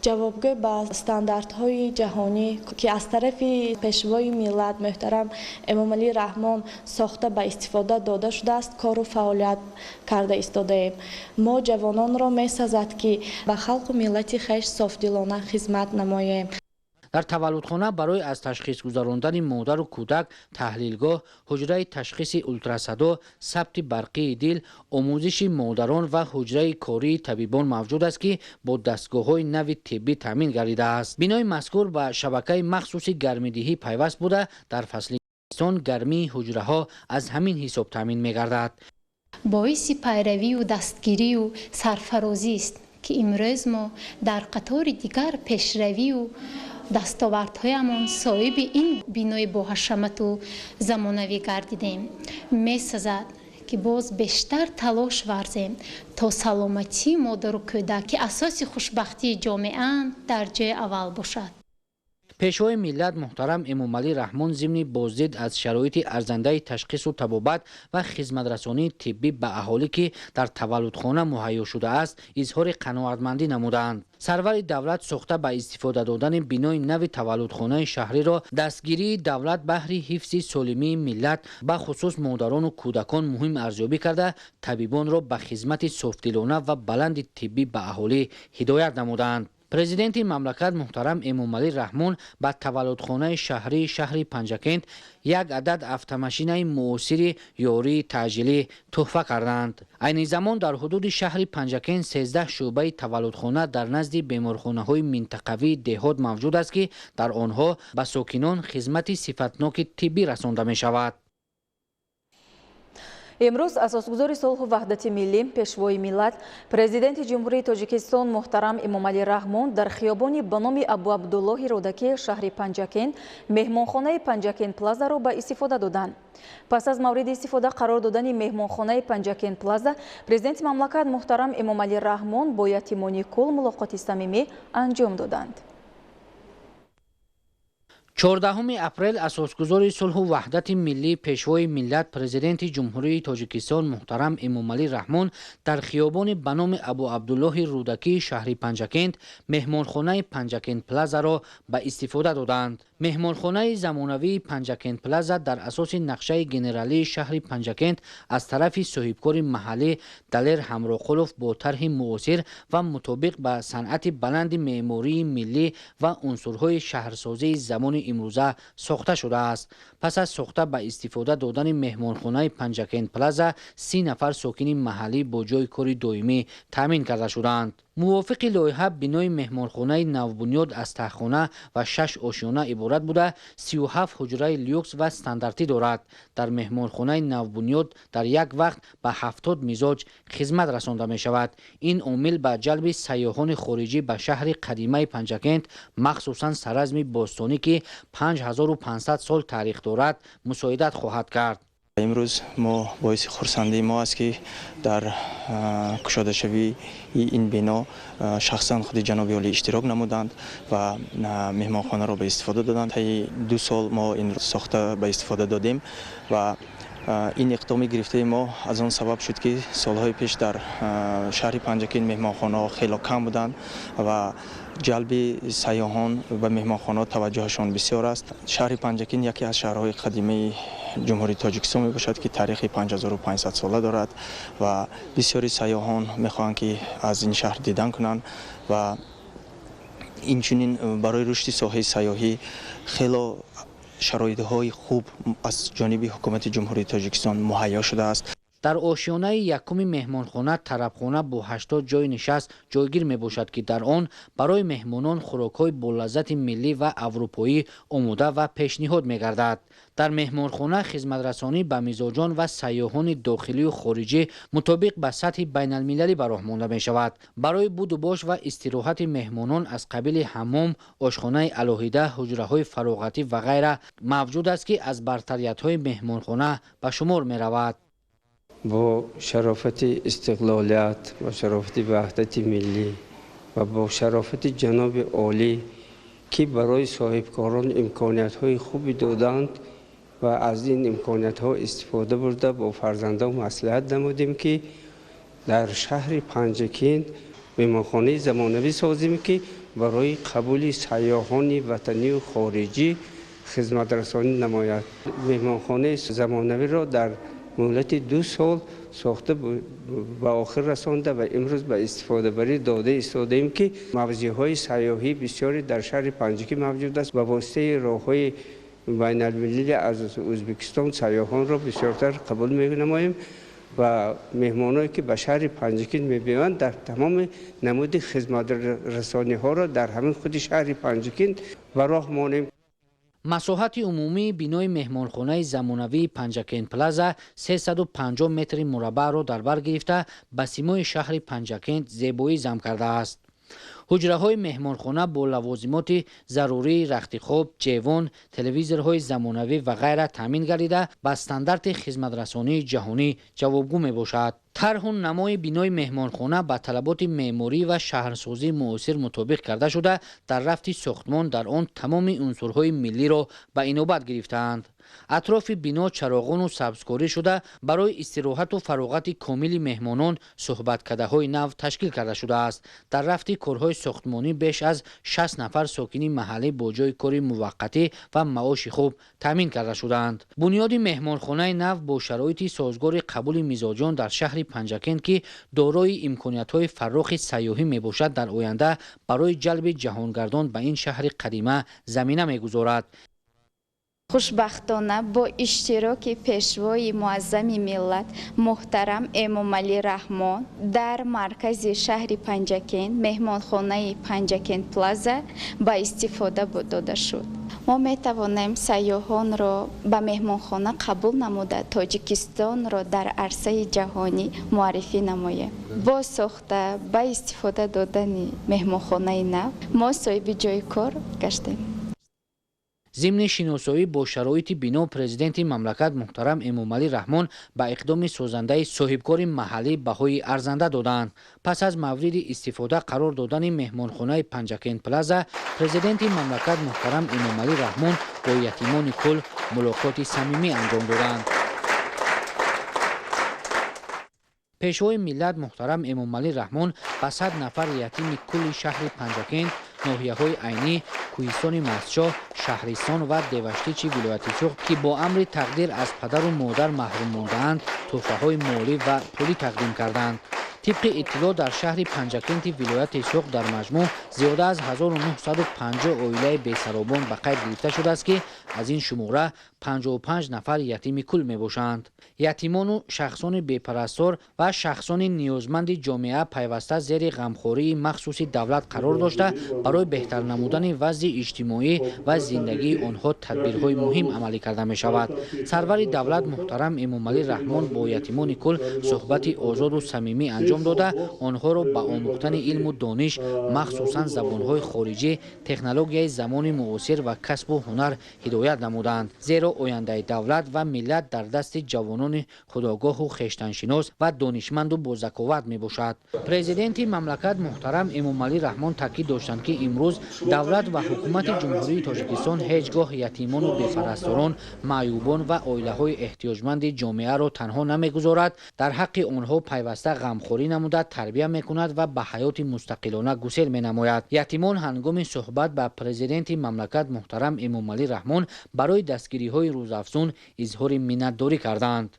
ҷавобгӯ ба стандартҳои ҷаҳонӣ ки аз тарафи пешвои миллат муҳтарам Эмомалӣ Раҳмон сохта ба истифода дода шудааст, кору фаъолият карда истодаем. мо ҷавононро месазад ки ба халқу миллати хеш софдилона хизмат намоем. дар таваллудхона барои аз ташхис гузарондани модару кӯдак таҳлилгоҳ, ҳуҷраи ташхиси ултрасадо, сабти барқии дил, омӯзиши модарон ва ҳуҷраи кории табибон мавҷуд аст ки бо дастгоҳҳои нави тиббӣ таъмин гардидааст. бинои мазкур ба шабакаи махсуси гармидиҳӣ пайваст буда, дар фасли зимистон гармии ҳуҷраҳо аз ҳамин ҳисоб таъмин мегардад. боиси пайравию дастгирию сарфарозист ки имрӯз мо дар қатори дигар пешравию дастовардҳоямон соҳиби ин бинои боҳашамату замонавӣ гардидем. месазад ки боз бештар талош варзем то саломатии модару кӯдак ки асоси хушбахтии ҷомеаанд дар ҷои аввал бошад. пешвои миллат муҳтарам Эмомалӣ Раҳмон зимни боздид аз шароити арзандаи ташхису табобат ва хизматрасонии тиббӣ ба аҳолӣ ки дар таваллудхона муҳайё шудааст изҳори қаноатмандӣ намуданд. сарвари давлат сохта ба истифода додани бинои нави таваллудхонаи шаҳриро дастгирии давлат баҳри ҳифзи солимии миллат ба хусус модарону кӯдакон муҳим арзёбӣ карда, табибонро ба хизмати софдилона ва баланди тиббӣ ба аҳолӣ ҳидоят намуданд. президенти мамлакат муҳтарам Эмомалӣ Раҳмон ба таваллудхонаи шаҳрии шаҳри Панҷакент як адад автомашинаи муосири ёрии таъҷилӣ тӯҳфа карданд. айни замон дар ҳудуди шаҳри Панҷакент 13 шӯъбаи таваллудхона дар назди беморхонаҳои минтақавии деҳот мавҷуд аст ки дар онҳо ба сокинон хизмати сифатноки тиббӣ расонда мешавад. имрӯз асосгузори сулҳу ваҳдати миллӣ, пешвои миллат, президенти ҷумҳурии Тоҷикистон муҳтарам Эмомалӣ Раҳмон дар хиёбони ба номи Абу Абдуллоҳи Рӯдакии шаҳри Панҷакент меҳмонхонаи Панҷакент Плазаро ба истифода доданд. пас аз мавриди истифода қарор додани меҳмонхонаи Панҷакент Плаза, президенти мамлакат муҳтарам Эмомалӣ Раҳмон бо Ятимони Кӯл мулоқоти самимӣ анҷом доданд. 14 اپریل اساسگزار صلح و وحدت ملی پیشوای ملت پرزیدنت جمهوری تاجیکستان محترم امامعلی رحمان در خیابان به نام ابو عبدالله رودکی شهر پنجکند مهمانخانه پنجکند پلازا را به استفاده دادند. مهمانخانه زمانوی پنجکند پلازا در اساس نقشه گنرالی شهر پنجکند از طرف صاحبکار محلی دلیر همراخلوف با طرح معاصر و مطابق به صنعت بلند معماری ملی و عنصرهای شهرسازی زمان امروزه ساخته شده است. پس از ساخته به استفاده دادن مهمانخانه پنجکند پلازا 30 نفر ساکن محلی با جای کار دائمی تامین کرده شدند. موافق لایحه بنای مهمانخانه نوبنیاد از تخانه و 6 آشیانه عبارت بوده 37 حجره لیوکس و استانداردی دارد. در مهمانخانه نوبنیاد در یک وقت به 70 مزاج خدمت رسانده می شود. این عامل به جلب سیاحان خارجی به شهر قدیمی پنجکند مخصوصا سرزم باستانی که 5500 سال تاریخ دارد مساعدت خواهد کرد. امروز ما باعث خرسندی ما است که در کشاده شوی این بنا شخصا خود جناب عالی اشتراک نمودند و مهمانخانه را به استفاده دادند. 2 سال ما این ساخته به استفاده دادیم و این اقدام گرفته ما از آن سبب شد که سالهای پیش در شهر پنجکند مهمانخانه خیلی کم بودند و جلب سیاحان و مهمانخانه توجهشان بسیار است. شهر پنجکند یکی از شهرهای قدیمی جمهوری تاجیکستان می باشد که تاریخ 5500 ساله دارد و بسیاری سیاحان میخواهند که از این شهر دیدن کنند و اینچنین برای رشد ساحه سیاحی خیلی شرایط‌های خوب از جانب حکومت جمهوری تاجیکستان مهیا شده است. در آشیانه یکم مهمانخانه طربخانه با 80 جای نشست جایگیر می باشد که در آن برای مهمانان خوراک‌های با لذت ملی و اروپایی آماده و پیشنهاد می گردد. در مهمانخانه خدمترسانی به مزاجان و سیاحان داخلی و خارجی مطابق به سطح بین المللی به راه مانده می شود. برای بود و باش و استراحت مهمانان از قبیل حمام، آشخانه علاهیده، حجره‌های فراغتی و غیره موجود است که از برتریت‌های مهمانخانه به شمار می رود. با شرافت استقلالیت و شرافت وحدت ملی و با شرافت جناب عالی که برای صاحبکاران امکانیت‌های خوبی دادند و از این امکانیت‌ها استفاده برده با فرزندان مصلحت نمودیم که در شهر پنجکند مهمانخانه زمانوی سازیم که برای قبول سیاحان وطنی و خارجی خدمت رسانی نماید. مهمانخانه زمانوی را در مدت 2 سال ساخته به آخر رسانده و امروز به استفاده بری داده ایستاده‌ایم که موضوعهای سیاحی بسیاری در شهر پنجکند موجود است. با واسطه راه‌های بین المللی از ازبکستان سیاحان را بسیارتر قبول می‌نماییم و مهمانانی که به شهر پنجکند می‌بینند در تمام نمود خدمت رسانی ها را در همین خود شهر پنجکند به راه مانیم. مساحت عمومی بینای مهمانخانه زمانوی پنجکند پلازا 350 متر مربع را در بر گرفته به سیمای شهر پنجکند زیبایی جمع کرده است. حجره‌های مهمانخانه با لوازمات ضروری رخت خواب، جیوان، تلویزورهای زمانوی و غیره تامین گردیده به استاندارد خدمترسانی جهانی جوابگو می باشد. طرح و نمای بینای مهمانخانه با طلبات معماری و شهرسازی معاصر مطابق کرده شده در رفت ساختمان در آن تمام عنصرهای ملی را به اینوبت گرفتند. اطراف بنا چراغان و سبزکاری شده برای استراحت و فراغت کامل مهمانان صحبتکده‌های نو تشکیل کرده شده است. در رفت کارهای ساختمانی بیش از 60 نفر ساکن محلی با جای کاری موقتی و معاش خوب تامین کرده شدند. بنیاد مهمانخانه نو با شرایط سازگار قبول مزاجان در شهر پنجکند که دارای امکانیت‌های فراخ سیاحی میباشد در آینده برای جلب جهانگردان به این شهر قدیمی زمینه میگذارد. خوشبختانه با اشتراک پیشوای معظم ملت محترم امامعلی رحمان در مرکز شهر پنجکند مهمانخانه پنجکند پلازا با استفاده داده شد. ما می توانیم سیاحان را به مهمانخانه قبول نموده تاجیکستان را در عرصه جهانی معرفی نماییم. با ساخته با استفاده دادن مهمانخانه نو ما صاحب جای کار گشتیم. ضمن شناسایی با شرایط بنا پرزیدنت مملکت محترم امامعلی رحمان با اقدام سازنده صاحبکار محلی بهای ارزنده دادند. پس از مورد استفاده قرار دادن مهمانخانه پنجکند پلازا، پرزیدنت مملکت محترم امامعلی رحمان با یتیمان کل ملاقات صمیمی انجام دادند. پیشوای ملت محترم امامعلی رحمان با 100 نفر یتیم کل شهر پنجکند، ناحیه‌های عینی، کوهستان مسجد، شهرستان و دیوشتیچی ولایت سوخت که با امر تقدیر از پدر و مادر محروم مانده‌اند، تحفه‌های مالی و پولی تقدیم کردند. طبق اطلاع در شهر پنجکند ولایت سوخت در مجموع زیاده از 1950 عائله بی‌سرابان به قید گرفته شده است که از این شماره 55 نفر یتیم کل می باشند. یتیمان و شخصان بی‌پرستار و شخصان نیازمند جامعه پیوسته زیر غمخواری مخصوص دولت قرار داشته برای بهتر نمودن وضع اجتماعی و زندگی آنها تدبیرهای مهم عملی کرده می شود. سرور دولت محترم امامعلی رحمان با یتیمان کل صحبت آزاد و صمیمی انجام داده آنها را به آموختن علم و دانش مخصوصا زبانهای خارجی، تکنولوژی زمان معاصر و کسب و هنر هدایت نمودند، زیرا آینده دولت و ملت در دست جوانان خودآگاه و خویشتن‌شناس و دانشمند و با ذکاوت می باشد. پرزیدنت مملکت محترم امامعلی رحمان تاکید داشتند که امروز دولت و حکومت جمهوری تاجیکستان هیچگاه یتیمان و بی‌پرستاران، معیوبان و عائله‌های احتیاجمند جامعه را تنها نمیگذارد، در حق آنها پیوسته غمخواری نموده تربیت میکند و به حیات مستقلانه گسیل مینماید. یتیمان هنگام صحبت با پرزیدنت مملکت محترم امامعلی رحمان برای دستگیری‌های روزافزون اظهار منتداری کردند.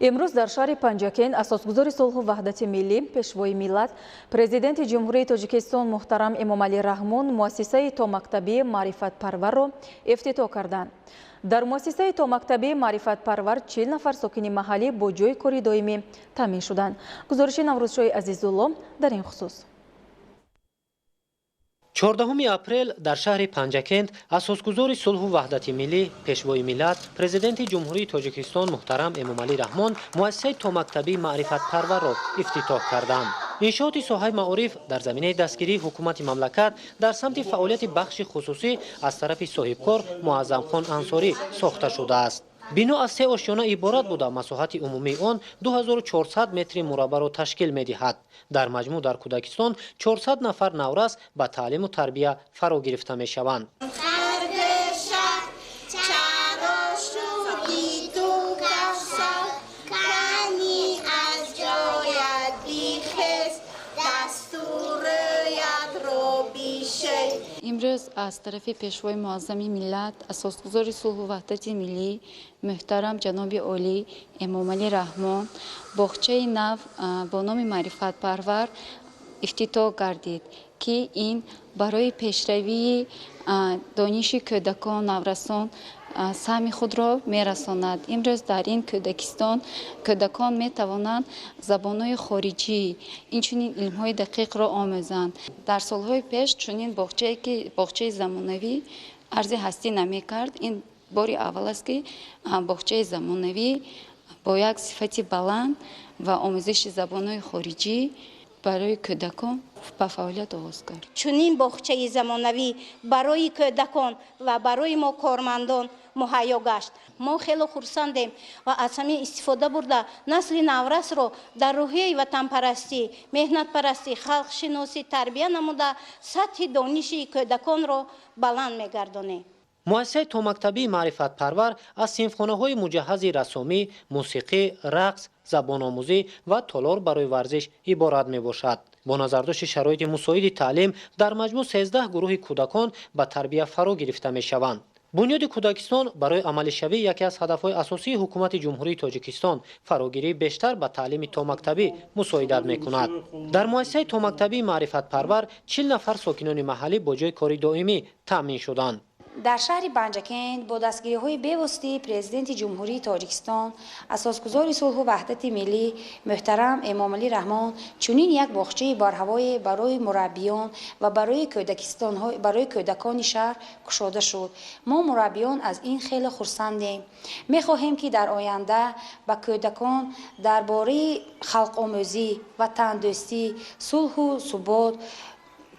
امروز در شهر پنجکند اساسگذار صلح و وحدت ملی پیشوای ملت پرزیدنت جمهوری تاجیکستان محترم امامعلی رحمان مؤسسه تا مکتبی معرفت پرور را افتتاح کردند. در مؤسسه تا مکتبی معرفت پرور 40 نفر ساکن محلی با جای کاری دائمی تامین شدند. گزارش نوروزشاه عزیزالله در این خصوص. 14 اپریل در شهر پنجکند اساسگذار صلح و وحدت ملی پیشوای ملت پرزیدنت جمهوری تاجیکستان محترم امامعلی رحمان مؤسسه تا مکتبی معرفت پرور را افتتاح کردند. انشاءات ساحه معارف در زمینه دستگیری حکومت مملکت در سمت فعالیت بخش خصوصی از طرف صاحبکار معظم خان انصاری ساخته شده است. بنا از 3 آشیانه عبارت بوده مساحت عمومی آن 2400 متر مربع را تشکیل می‌دهد. در مجموع در کودکستان 400 نفر نورس به تعلیم و تربیت فرا گرفته می‌شوند. امروز از طرف پیشوای معظم ملت اساسگذار صلح و وحدت ملی محترم جناب عالی امامعلی رحمان باغچه نو با نام معرفت پرور افتتاح گردید که این برای پیشروی دانش کودکان نورسان سهم خود را میرساند. امروز در این کودکان می توانند زبانهای خارجی اینچنین علمهای دقیق را آموزند. در سالهای پیش چنین باغچه زمانوی ارزی هستی نمی کرد. این باری اول است که باغچه زمانوی با یک صفت بلند و آموزش زبانهای خارجی برای کودکان به فعالیت آغاز کرد. چنین باغچه زمانوی برای کودکان و برای ما کارمندان مهیا گشت. ما خیلی خرسندیم و از همین استفاده برده نسل نورس را در روحیه وطن پرستی، مهنت پرستی، خلق شناسی تربیت نموده سطح دانشی کودکان را بلند میگردانیم. مؤسسه تا مکتبی معرفت پرور از صنفخانه‌های مجهز رسامی، موسیقی، رقص، زبان آموزی و تالار برای ورزش عبارت می باشد. با نظرداشت شرایط مساعد تعلیم در مجموع 13 گروه کودکان به تربیت فرا گرفته می شوند. بنیاد کودکستان برای عمل شوی یکی از هدفهای اساسی حکومت جمهوری تاجیکستان فراگیری بیشتر به تعلیم تا مکتبی مساعدت می کند. در مؤسسه تا مکتبی معرفت پرور 40 نفر ساکنان محلی با جای کاری دائمی تامین شدند. در شهر پنجکند با دستگیری‌های بی‌واسطه پرزیدنت جمهوری تاجیکستان اساسگذار صلح و وحدت ملی محترم امامعلی رحمان چنین یک باغچه برهوای برای مربیان و برای کودکان شهر گشوده شد. ما مربیان از این خیلی خرسندیم. می‌خواهیم که در آینده به کودکان درباره خلق آموزی و تندرستی، صلح و ثبات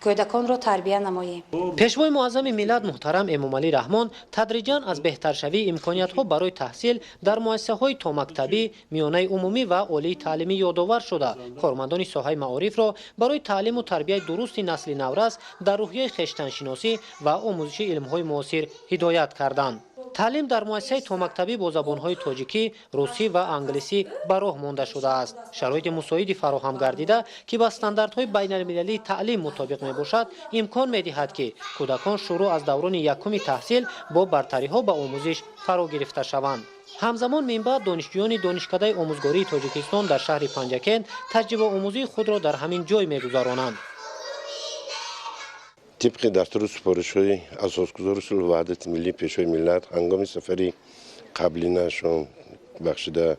کودکانро тарбия намоyем. пешвои муаззами миллат муҳтарам эмомалӣ раҳмон тадриҷан аз беҳтаршавии имкониятҳо барои таҳсил дар муассисаҳои томактабӣ, миёнаи умумӣ ва олии таълимӣ ёдовар шуда, кормандони соҳаи маорифро барои таълиму тарбияи дурусти насли наврас дар рӯҳияи хештаншиносӣ ва омӯзиши илмҳои муосир ҳидоят карданд. таълим дар муассисаи томактабӣ бо забонҳои тоҷикӣ, русӣ ва англисӣ ба роҳ монда шудааст. шароити мусоиди фароҳам гардида, ки ба стандартҳои байналмилалии таълим мутобиқ мебошад, имкон медиҳад, ки кӯдакон шурӯъ аз даврони якуми таҳсил бо бартариҳо ба омӯзиш фаро гирифта шаванд. ҳамзамон минбаъд донишҷӯёни донишкадаи омӯзгории Тоҷикистон дар шаҳри Панҷакент таҷрибаомӯзии худро дар ҳамин ҷой мегузаронанд. طبق دفتر سپارش‌های اساسگذار صلح و وحدت ملی پیشوای ملت هنگام سفری قبلینشون بخشیده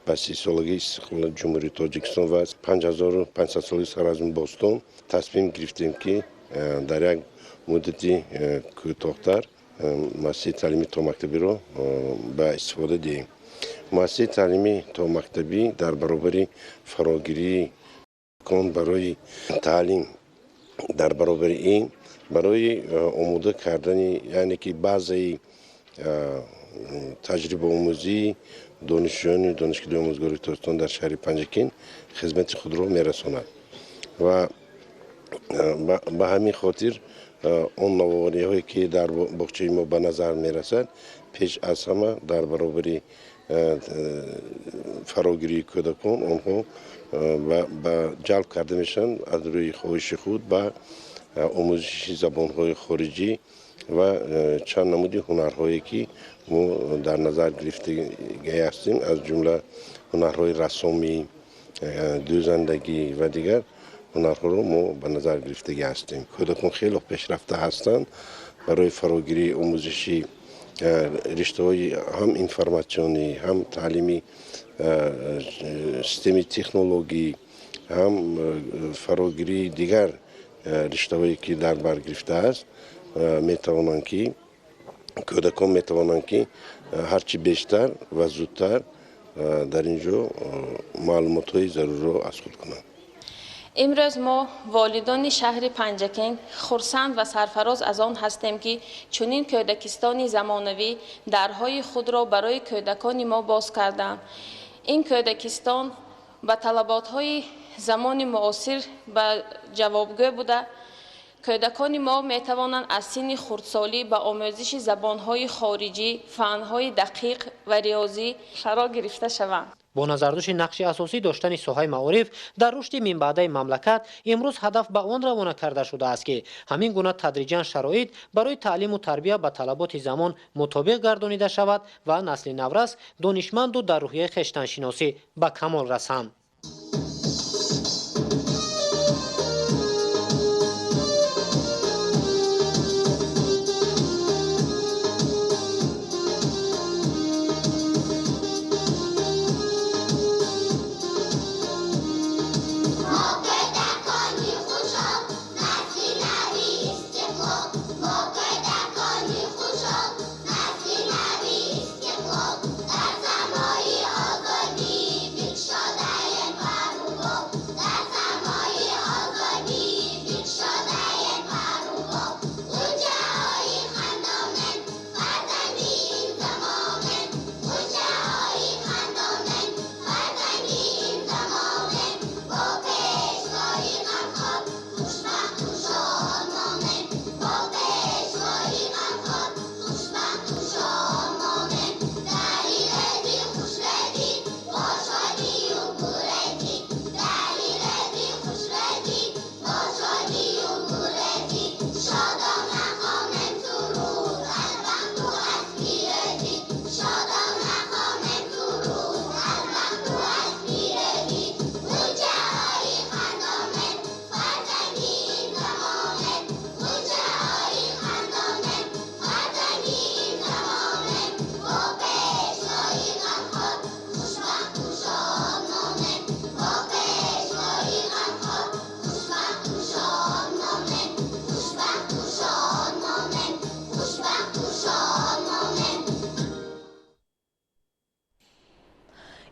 به 30 سالگی استقلال جمهوری تاجیکستان و 5500 سالی سر از باستان تصمیم گرفتیم که در یک مدتی کوتاه‌تر مؤسسه تعلیمی تا مکتبی رو به استفاده دهیم. مؤسسه تعلیمی تا مکتبی در برابر فراگیری کن برای تعلیم در برابر این برای آماده کردن یعنی که بعضی تجربه آموزی دانشجویان دانشکده آموزگاری تاجیکستان در شهر پنجکین خدمت خود را میرساند و به همین خاطر اون نوآوری هایی که در باغچه ما به نظر میرسد پیش از همه در برابر فراگیری کودکان آنها به جلب کرده میشن از روی خواهش خود به آموزش زبانهای خارجی و چند نمودی هنرهایی که ما در نظر گرفته هستیم از جمله هنرهای رسامی، دوزندگی و دیگر هنرها رو ما به نظر گرفته هستیم. کودکان خیلی پیشرفته هستند برای فراگیری آموزشی رشته‌های هم اینفورماسیونی هم تعلیمی سیستم تکنولوژی هم فراگیری دیگر رشته‌هایی که در بر گرفته است میتوانند که کودکان میتوانند که هرچی بیشتر و زودتر در اینجا معلومات‌های ضروری را از خود کنند. امروز ما والدان شهر پنجکین خرسند و سرفراز از آن هستیم که چنین کودکستان زمانوی درهای خود را برای کودکان ما باز کردند. این کودکستان به طلبات‌های زمان معاصر به جوابگو بوده. کودکان ما می توانند از سن خردسالی به آموزش زبان‌های خارجی، فن‌های دقیق و ریاضی فرا گرفته شوند. با نظرداشت نقش اساسی داشتن ساحه معارف در رشد منبعدهای مملکت امروز هدف به آن روانه کرده شده است که همین گونه تدریجاً شرایط برای تعلیم و تربیت به طلبات زمان مطابق گردانیده شود و نسل نورس دانشمند و در روحیه خویشتن‌شناسی به کمال رسند.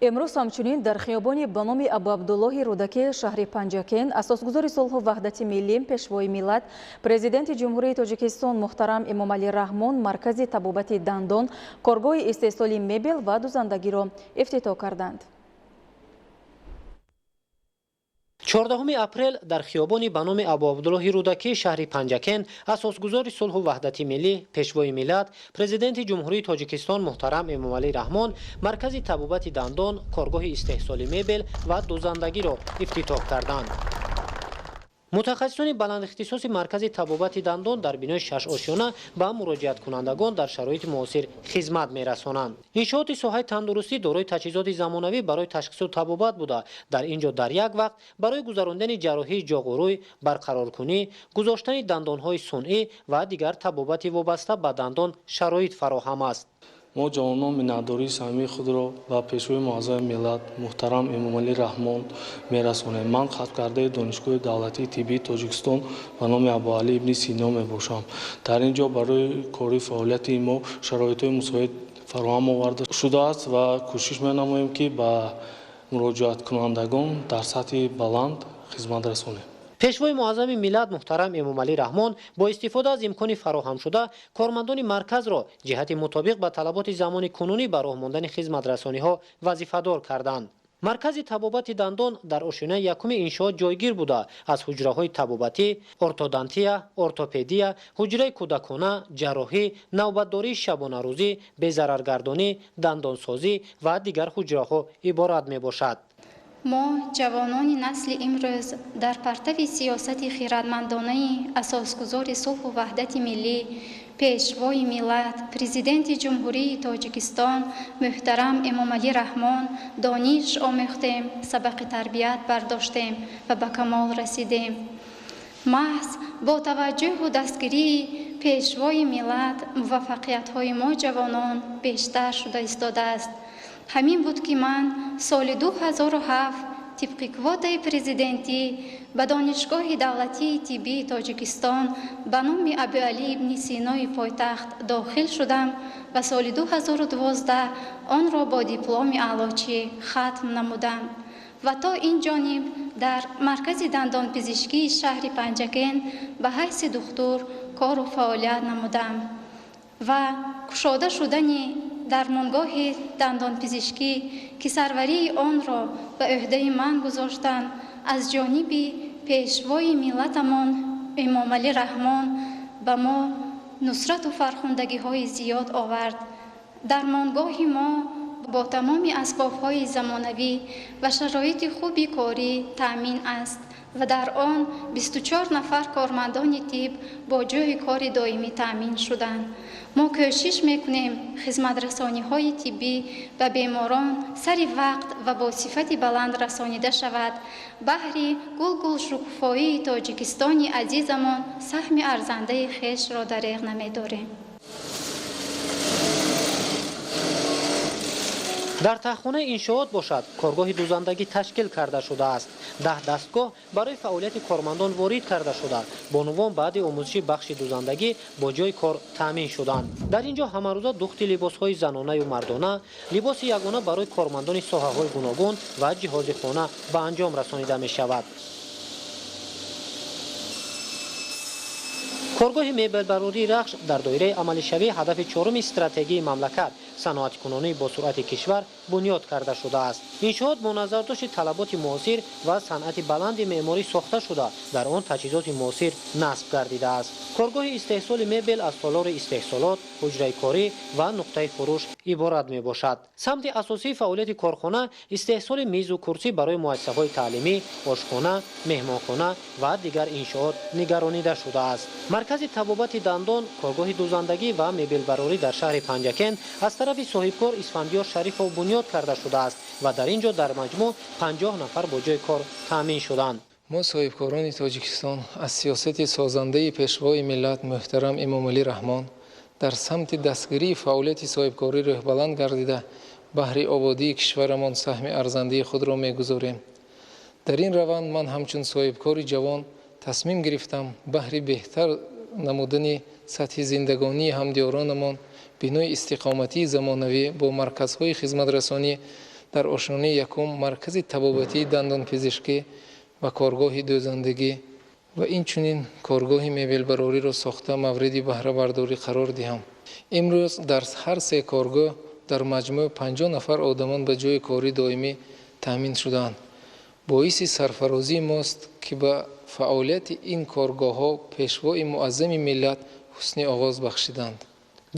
امروز همچنین در خیابان به نام ابو عبدالله رودکی شهر پنجکن اساسگزار صلح و وحدت ملی پیشوای ملت پرزیدنت جمهوری تاجیکستان محترم امامعلی رحمان مرکز طبابت دندان کارگاه استحصال مبل و دوزندگی را افتتاح کردند. 14 اپریل در خیابان به نام ابو عبدالله رودکی شهر پنجکن اساسگزار صلح و وحدت ملی پیشوای ملت پرزیدنت جمهوری تاجیکستان محترم امامعلی رحمان مرکز طبابت دندان کارگاه استحصال مبل و دوزندگی را افتتاح کردند. متخصصان بلند اختصاص مرکز طبابت دندان در بینای 6 آشیانه به مراجعت کنندگان در شرایط معاصر خدمت می‌رسانند. انشاءات ساحه تندرستی دارای تجهیزات زمانوی برای تشخیص و طبابت بوده در اینجا در یک وقت برای گذراندن جراحی جاغ و روی برقرارکنی، گذاشتن دندان‌های صنعی و دیگر طبابت وابسته به دندان شرایط فراهم است. ما جوانان منتداری صمیمی خود را به پیشوای معظم ملت محترم امامعلی رحمان می‌رسانیم. من ختم کرده دانشگاه دولتی طبی تاجیکستان به نام ابوعلی ابن سینا میباشم. در اینجا برای کاری فعالیت ما شرایط مساعد فراهم آورده شده است و کوشش می‌نماییم که به مراجعت کنندگان در سطح بلند خدمت رسانیم. پیشوای معظم ملت محترم امامعلی رحمان با استفاده از امکان فراهم شده کارمندان مرکز را جهت مطابق به طلبات زمان کنونی به راه ماندن خدمت رسانی ها وظیفه‌دار کردند. مرکز طبابت دندان در آشیانه یکم انشاءات جایگیر بوده از حجره های طبابتی، ارتودنتیا، ارتوپدیا، حجره کودکانه، جراحی، نوبتداری شبانه روزی، بی‌ضررگردانی، دندانسازی و دیگر حجره ها عبارت می باشد. ما جوانان نسل امروز در پرتو سیاست خیرتمندانه اساسگزار صلح و وحدت ملی پیشوای ملت پرزیدنت جمهوری تاجیکستان محترم امامعلی رحمان دانش آموختیم، سبق تربیت برداشتیم و به کمال رسیدیم. محض با توجه و دستگیری پیشوای ملت موفقیت های ما جوانان بیشتر شده ایستاده است. همین بود که من سال 2007 طبق کوتای پرزیدنتی به دانشگاه دولتی طبی تاجیکستان به نام ابوعلی ابن سینای پایتخت داخل شدم و سال 2012 آن را با دیپلم اعلاچی ختم نمودم و تا این جانب در مرکز دندان پزشکی شهر پنجکن به حیث دکتر کار و فعالیت نمودم و گشاده شدن درمانگاه دندان پزشکی که سروری آن را به عهده من گذاشتند از جانب پیشوای ملتمان امامعلی رحمان به ما نصرت و فرخندگی های زیاد آورد. درمانگاه ما با تمام اسباب‌های زمانوی و شرایط خوبی کاری تأمین است و در آن 24 نفر کارمندان طب با جای کار دائمی تأمین شدند. ما کوشش میکنیم خدمت رسانی های طبی به بیماران سر وقت و با صفت بلند رسانیده شود. بهر گل شکوفایی تاجیکستانی عزیزمان سهم ارزنده خویش را دریغ نمی‌داریم. در تخانه انشاءات باشد کارگاه دوزندگی تشکیل کرده شده است. 10 دستگاه برای فعالیت کارمندان وارد کرده شده. بانوان بعد آموزش بخش دوزندگی با جای کار تامین شدند. در اینجا همه روزه دوخت لباس‌های زنانه و مردانه، لباس یگانه برای کارمندان ساحه‌های گوناگون و جهاز خانه به انجام رسانیده می شود. کارگاه مبل براری رخش در دایره عملی شوی هدف چهارم استراتژی مملکت صنعت کنونی با سرعت کشور بنیاد کرده شده است. انشاءات با نظر داشت طلبات معاصر و صنعت بلند معماری ساخته شده در آن تجهیزات معاصر نصب گردیده است. کارگاه استحصال مبل از تالار استحصالات، حجره کاری و نقطه فروش عبارت می باشد. سمت اساسی فعالیت کارخانه استحصال میز و کرسی برای مؤسسه‌های تعلیمی، آشخانه، مهمانخانه و دیگر انشاءات نگرانیده شده است. مرکز طبابت دندان، کارگاه دوزندگی و مبل براری در شهر پنجکن از طرف صاحبکار اسفندیار شریف و بنیاد کرده شده است و در اینجا در مجموع 50 نفر با جای کار تامین شدند. ما صاحبکاران تاجیکستان از سیاست سازنده پیشوای ملت محترم امامعلی رحمان در سمت دستگیری فعالیت صاحبکاری راه بلند گردیده بهر آبادی کشورمان سهم ارزنده خود را می‌گذاریم. در این روند من همچون صاحبکار جوان تصمیم گرفتم بهر بهتر نمودن سطح زندگانی همدیارانمان بنای استقامتی زمانوی با مرکزهای خدمت رسانی дар ошонаи якум маркази табобатии дандонпизишкӣ ва коргоҳи дӯзандагӣ ва инчунин коргоҳи мебелбарориро сохта мавриди баҳравардорӣ қарор диҳам. имрӯз дар ҳар се коргоҳ дар маҷмӯъ 50 нафар одамон ба ҷои кори доимӣ таъмин шуданд. боиси сарфарозии мост ки ба фаъолияти ин коргоҳҳо пешвои муаззами миллат ҳусни оғоз бахшиданд.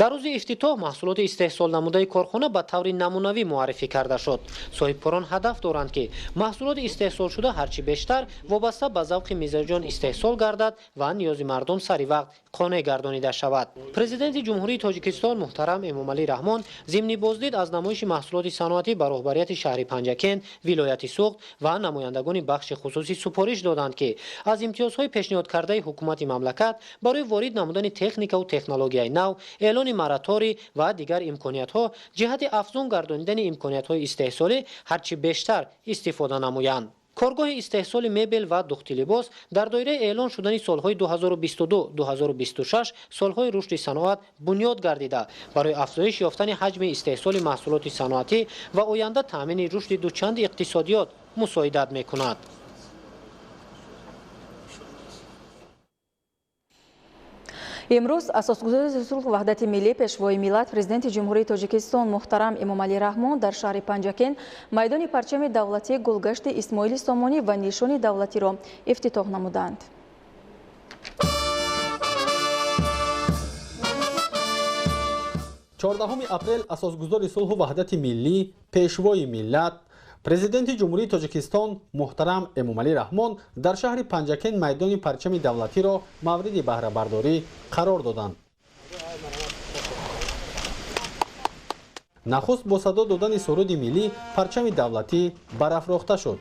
дар рӯзи ифтитоҳ маҳсулоти истеҳсол намудаи корхона ба таври намунавӣ муаррифӣ карда шуд. соҳибкорон ҳадаф доранд ки маҳсулоти истеҳсолшуда ҳарчи бештар вобаста ба завқи мизоҷон истеҳсол гардад ва ниёзи мардум сари вақт қонеъ гардонида шавад. президенти ҷумҳурии тоҷикистон муҳтарам эмомалӣ раҳмон зимни боздид аз намоиши маҳсулоти саноатӣ ба роҳбарияти шаҳри панҷакент, вилояти суғд ва намояндагони бахши хусусӣ супориш доданд ки аз имтиёзҳои пешниҳодкардаи ҳукумати мамлакат барои ворид намудани техникаву технологияи нав, эълони маратори ва дигар имкониятҳо ҷиҳати афзун гардонидани имкониятҳои истеҳсолӣ ҳарчи бештар истифода намоянд. коргоҳи истеҳсоли мебел ва духти либос дар доираи эълон шудани солҳои 2022-2026 солҳои рушди саноат бунёд гардида барои афзоиш ёфтани ҳаҷми истеҳсоли маҳсулоти саноатӣ ва оянда таъмини рушди дучанди иқтисодиёт мусоидат мекунад. имрӯз асосгузори сулҳу ваҳдати миллӣ пешвои миллат президенти ҷумҳурии тоҷикистон муҳтарам эмомалӣ раҳмон дар шаҳри панҷакент майдони парчами давлатии гулгашти исмоили сомонӣ ва нишони давлатиро ифтитоҳ намуданд. 14 апрел асосгузори сулҳу ваҳдати миллӣ пешвои миллат президенти ҷумҳурии тоҷикистон муҳтарам эмомалӣ раҳмон дар шаҳри панҷакент майдони парчами давлатиро мавриди баҳрабардорӣ қарор доданд. нахуст бо садо додани суруди миллӣ парчами давлатӣ барафрохта шуд.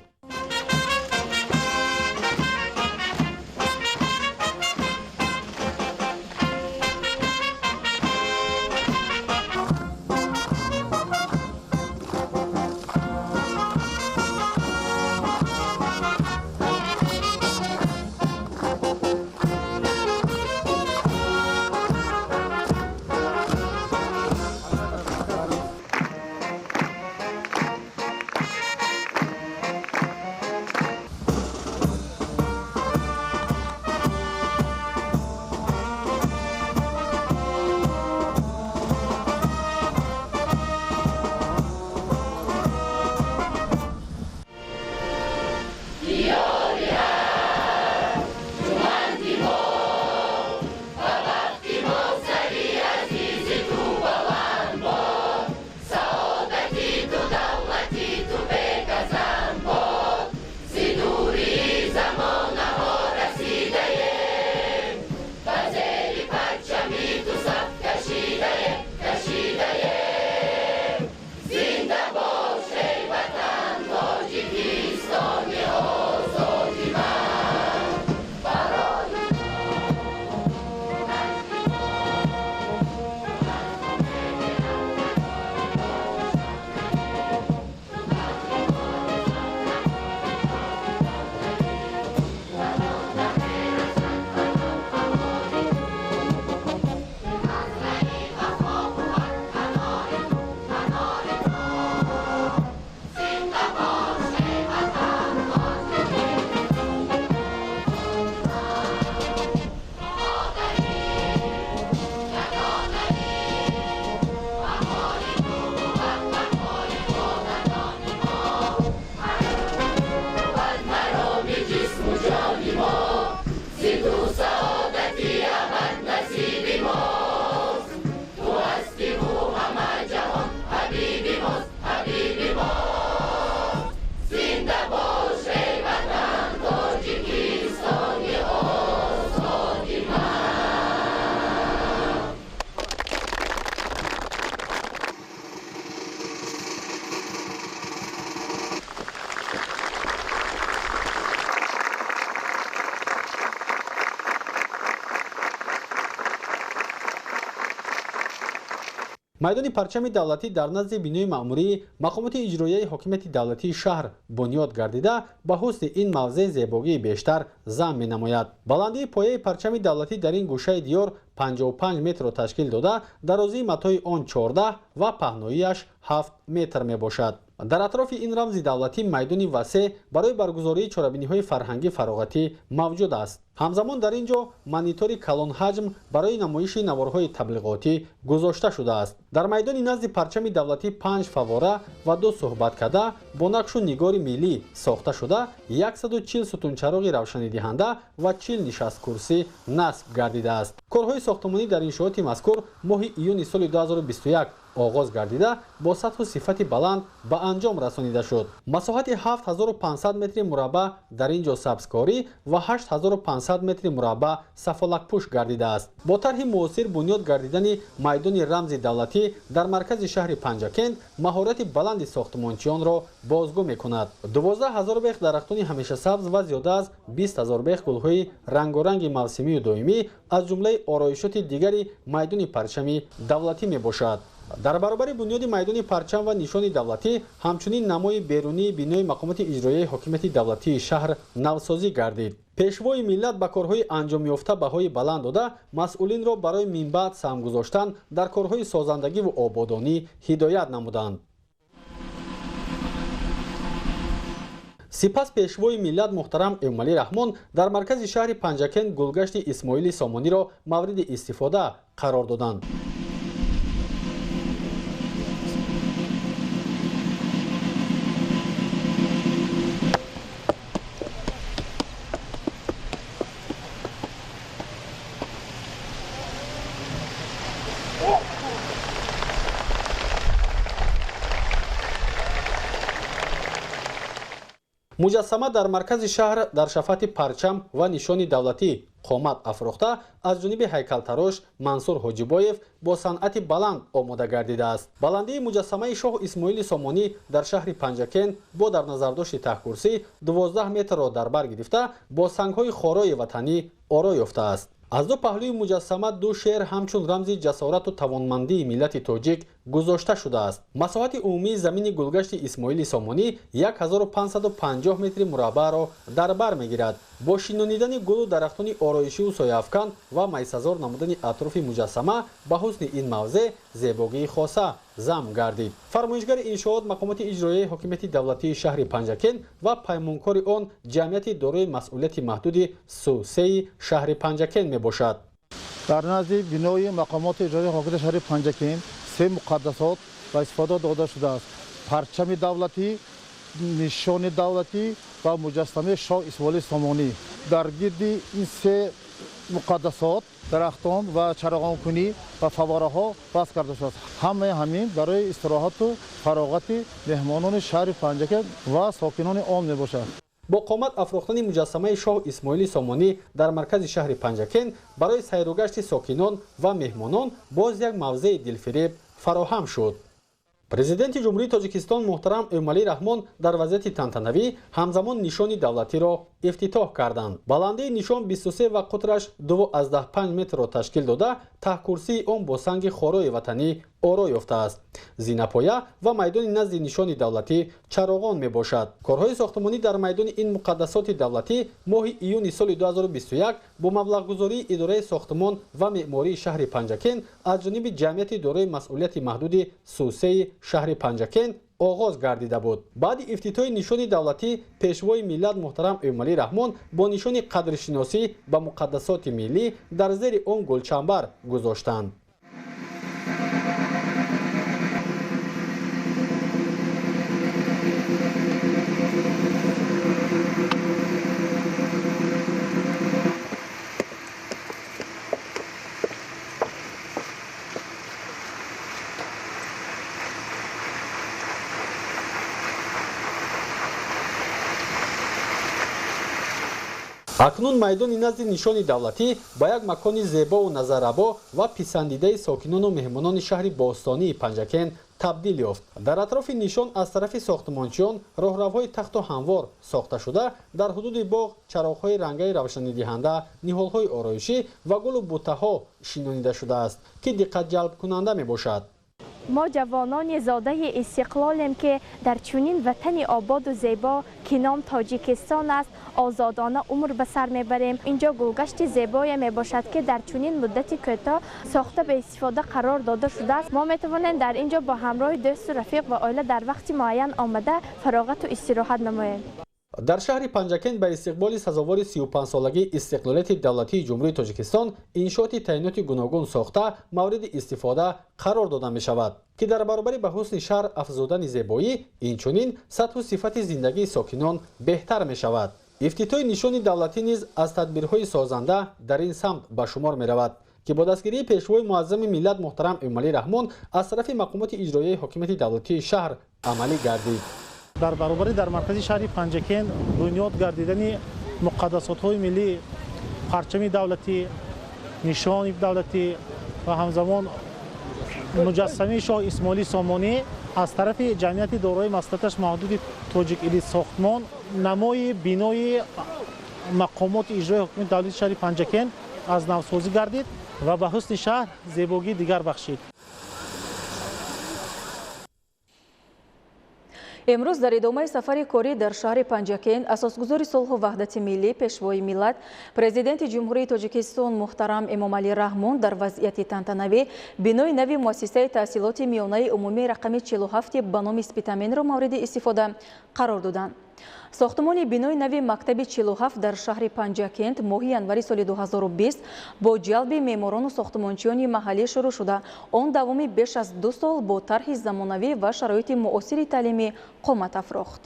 майдони парчами давлатӣ дар назди бинои маъмурии мақомоти иҷроияи ҳокимияти давлатии шаҳр бунёд гардида ба ҳусни ин мавзеъ зебогии бештар зам менамояд. баландии пояи парчами давлатӣ дар ин гӯшаи диёр 55 метро ташкил дода, дарозии матои он 14 ва паҳноияш 7 метр мебошад. дар атрофи ин рамзи давлатӣ майдони васеъ барои баргузории чорабиниҳои фарҳангӣ фароғатӣ мавҷуд аст. ҳамзамон дар ин ҷо монитори калонҳаҷм барои намоиши наворҳои таблиғотӣ гузошта шудааст. дар майдони назди парчами давлатӣ 5 фавора ва 2 суҳбаткада бо нақшу нигори миллӣ сохта шуда 140 сутунчароғи равшанидиҳанда ва 40 нишасткурсӣ насб гардидааст. корҳои сохтмонӣ дар иншооти мазкур моҳи июни соли 2021 оғоз гардида бо сатҳу сифати баланд ба анҷом расонида шуд. масоҳати 7500 метри мураббаъ дар ин ҷо сабзкорӣ ва 8500 метри мураббаъ сафолакпӯш гардидааст. бо тарҳи муосир бунёд гардидани майдони рамзи давлатӣ дар маркази шаҳри панҷакент маҳорати баланди сохтмончиёнро бозгӯ мекунад. 12000 бех дарахтони ҳамешасабз ва зиёда аз 20000 бех гулҳои рангоранги мавсимию доимӣ аз ҷумлаи ороишоти дигари майдони парчами давлатӣ мебошад. дар баробари бунёди майдони парчам ва нишони давлатӣ ҳамчунин намои берунии бинои мақомоти иҷроияи ҳокимияти давлатии шаҳр навсозӣ гардид. пешвои миллат ба корҳои анҷомёфта баҳои баланд дода масъулинро барои минбаъд саҳм гузоштан дар корҳои созандагиву ободонӣ ҳидоят намуданд. сипас пешвои миллат муҳтарам эмомалӣ раҳмон дар маркази шаҳри панҷакент гулгашти исмоили сомониро мавриди истифода қарор доданд. муҷассама дар маркази шаҳр дар шафати парчам ва нишони давлатӣ қомат афрохта аз ҷониби ҳайкалтарош Мансур Ҳоҷибоев бо санъати баланд омода гардидааст. баландии муҷассамаи шоҳ Исмоили Сомонӣ дар шаҳри Панҷакент бо дар назардошти таҳкурсӣ 12 метрро дар бар гирифта бо сангҳои хорои ватанӣ оро ёфтааст. аз ду паҳлӯи муҷассама ду шер ҳамчун рамзи ҷасорату тавонмандии миллати тоҷик гузошта шудааст. масоҳати умумии замини гулгашти Исмоили Сомонӣ 1550 метри мураббаъро дар бар мегирад. бо шинонидани гулу дарахтони ороишиву сояафкан ва майсазор намудани атрофи муҷассама ба ҳусни ин мавзеъ зебогии хоса зам гардид. фармоишгари иншоот мақомоти иҷроияи ҳокимияти давлатии шаҳри Панҷакент ва паймонкори он ҷамъияти дорои масъулияти маҳдуди сусеи шаҳри Панҷакент мебошад. дар назди бинои мақомоти иҷроияи ҳокимияти шаҳри Панҷакент се муқаддасот ба истифода дода шудааст. парчами давлатӣ, нишони давлатӣ ва муҷассамаи шоҳ Исмоили Сомонӣ. дар гирди ин се муқаддасот дарахтон ва чароғонкунӣ ва фаввораҳо баст карда шудааст. ҳамаи ҳамин барои истироҳату фароғати меҳмонони шаҳри Панҷакент ва сокинони он мебошад. бо қомат афрохтани муҷассамаи шоҳ Исмоили Сомонӣ дар маркази шаҳри Панҷакент барои сайругашти сокинон ва меҳмонон боз як мавзеи дилфиреб фароҳам шуд. президенти ҷумҳурии Тоҷикистон муҳтарам Эмомалӣ Раҳмон дар вазъияти тантанавӣ ҳамзамон нишони давлатиро ифтитоҳ карданд. баландии нишон 23 ва қутраш 2,5 метрро ташкил дода таҳкурсии он бо санги хорои ватанӣ оро ёфтааст. зинапоя ва майдони назди нишони давлатӣ чароғон мебошад. корҳои сохтмонӣ дар майдони ин муқаддасоти давлатӣ моҳи июни соли 2021 бо маблағгузории идораи сохтмон ва меъмории шаҳри Панҷакент аз ҷониби ҷамъияти дорои масъулияти маҳдуди сусеи шаҳри Панҷакент оғоз гардида буд. баъди ифтитоҳи нишони давлатӣ пешвои миллат муҳтарам Эмомалӣ Раҳмон бо нишони қадршиносӣ ба муқаддасоти миллӣ дар зери он гулчанбар гузоштанд. акнун майдони назди нишони давлатӣ ба як макони зебову назаррабо ва писандидаи сокинону меҳмонони шаҳри бостонии Панҷакент табдил ёфт. дар атрофи нишон аз тарафи сохтмончиён роҳравҳои тахту ҳамвор сохта шуда дар ҳудуди боғ чароғҳои рангаи равшанидиҳанда, ниҳолҳои ороишӣ ва гулу буттаҳо шинонида шудааст, ки диққатҷалбкунанда мебошад. ما جوانان زاده استقلالیم که در چنین وطن آباد و زیبا که نام تاجیکستان است آزادانه عمر به سر میبریم. اینجا گلگشت زیبایی می باشد که در چنین مدتی کوتاه ساخته به استفاده قرار داده شده است. ما میتوانیم در اینجا با همراه دوست و رفیق و عائله در وقت معین آمده فراغت و استراحت نماییم. در شهر پنجکن به استقبال سزاوار 35 سالگی استقلالیت دولتی جمهوری تاجیکستان انشاءات تعینات گوناگون ساخته مورد استفاده قرار داده می شود که در برابر به حسن شهر افزودن زیبایی اینچنین سطح و صفت زندگی ساکنان بهتر می شود. افتتاح نشان دولتی نیز از تدبیرهای سازنده در این سمت به شمار می رود که با دستگیری پیشوای معظم ملت محترم امومالی رحمان از طرف مقامات اجرایی حاکمیت دولتی شهر عملی گردید. در برابر در مرکز شهر پنجکن بنیاد گردیدن مقدسات‌های ملی، پرچم دولتی، نشان دولتی و همزمان مجسمه شاه اسماعیل سامانی از طرف جمعیت دارای مسلطش محدود تاجیک ایلی ساختمان نمای بینای مقامات اجرایی حکومت دولتی شهر پنجکن از نوسازی گردید و به حسن شهر زیبایی دیگر بخشید. امروز در ادامه سفر کاری در شهر پنجکن اساسگذار صلح و وحدت ملی پیشوای ملت پرزیدنت جمهوری تاجیکستان محترم امومالی رحمان در وضعیت تنتنوی بینای نوی مؤسسه تحصیلات میانه عمومی رقم 47 به نام اسپیتامین را مورد استفاده قرار دادند. ساختمان بینای نوی مکتب 47 در شهر پنجکن ماه январи سال 2020 با جلب معماران و ساختمانچیان محلی شروع شده. آن دوام بیش از 2 سال با طرح زمانوی و شرایط معاصر تعلیمی قامت افراخت.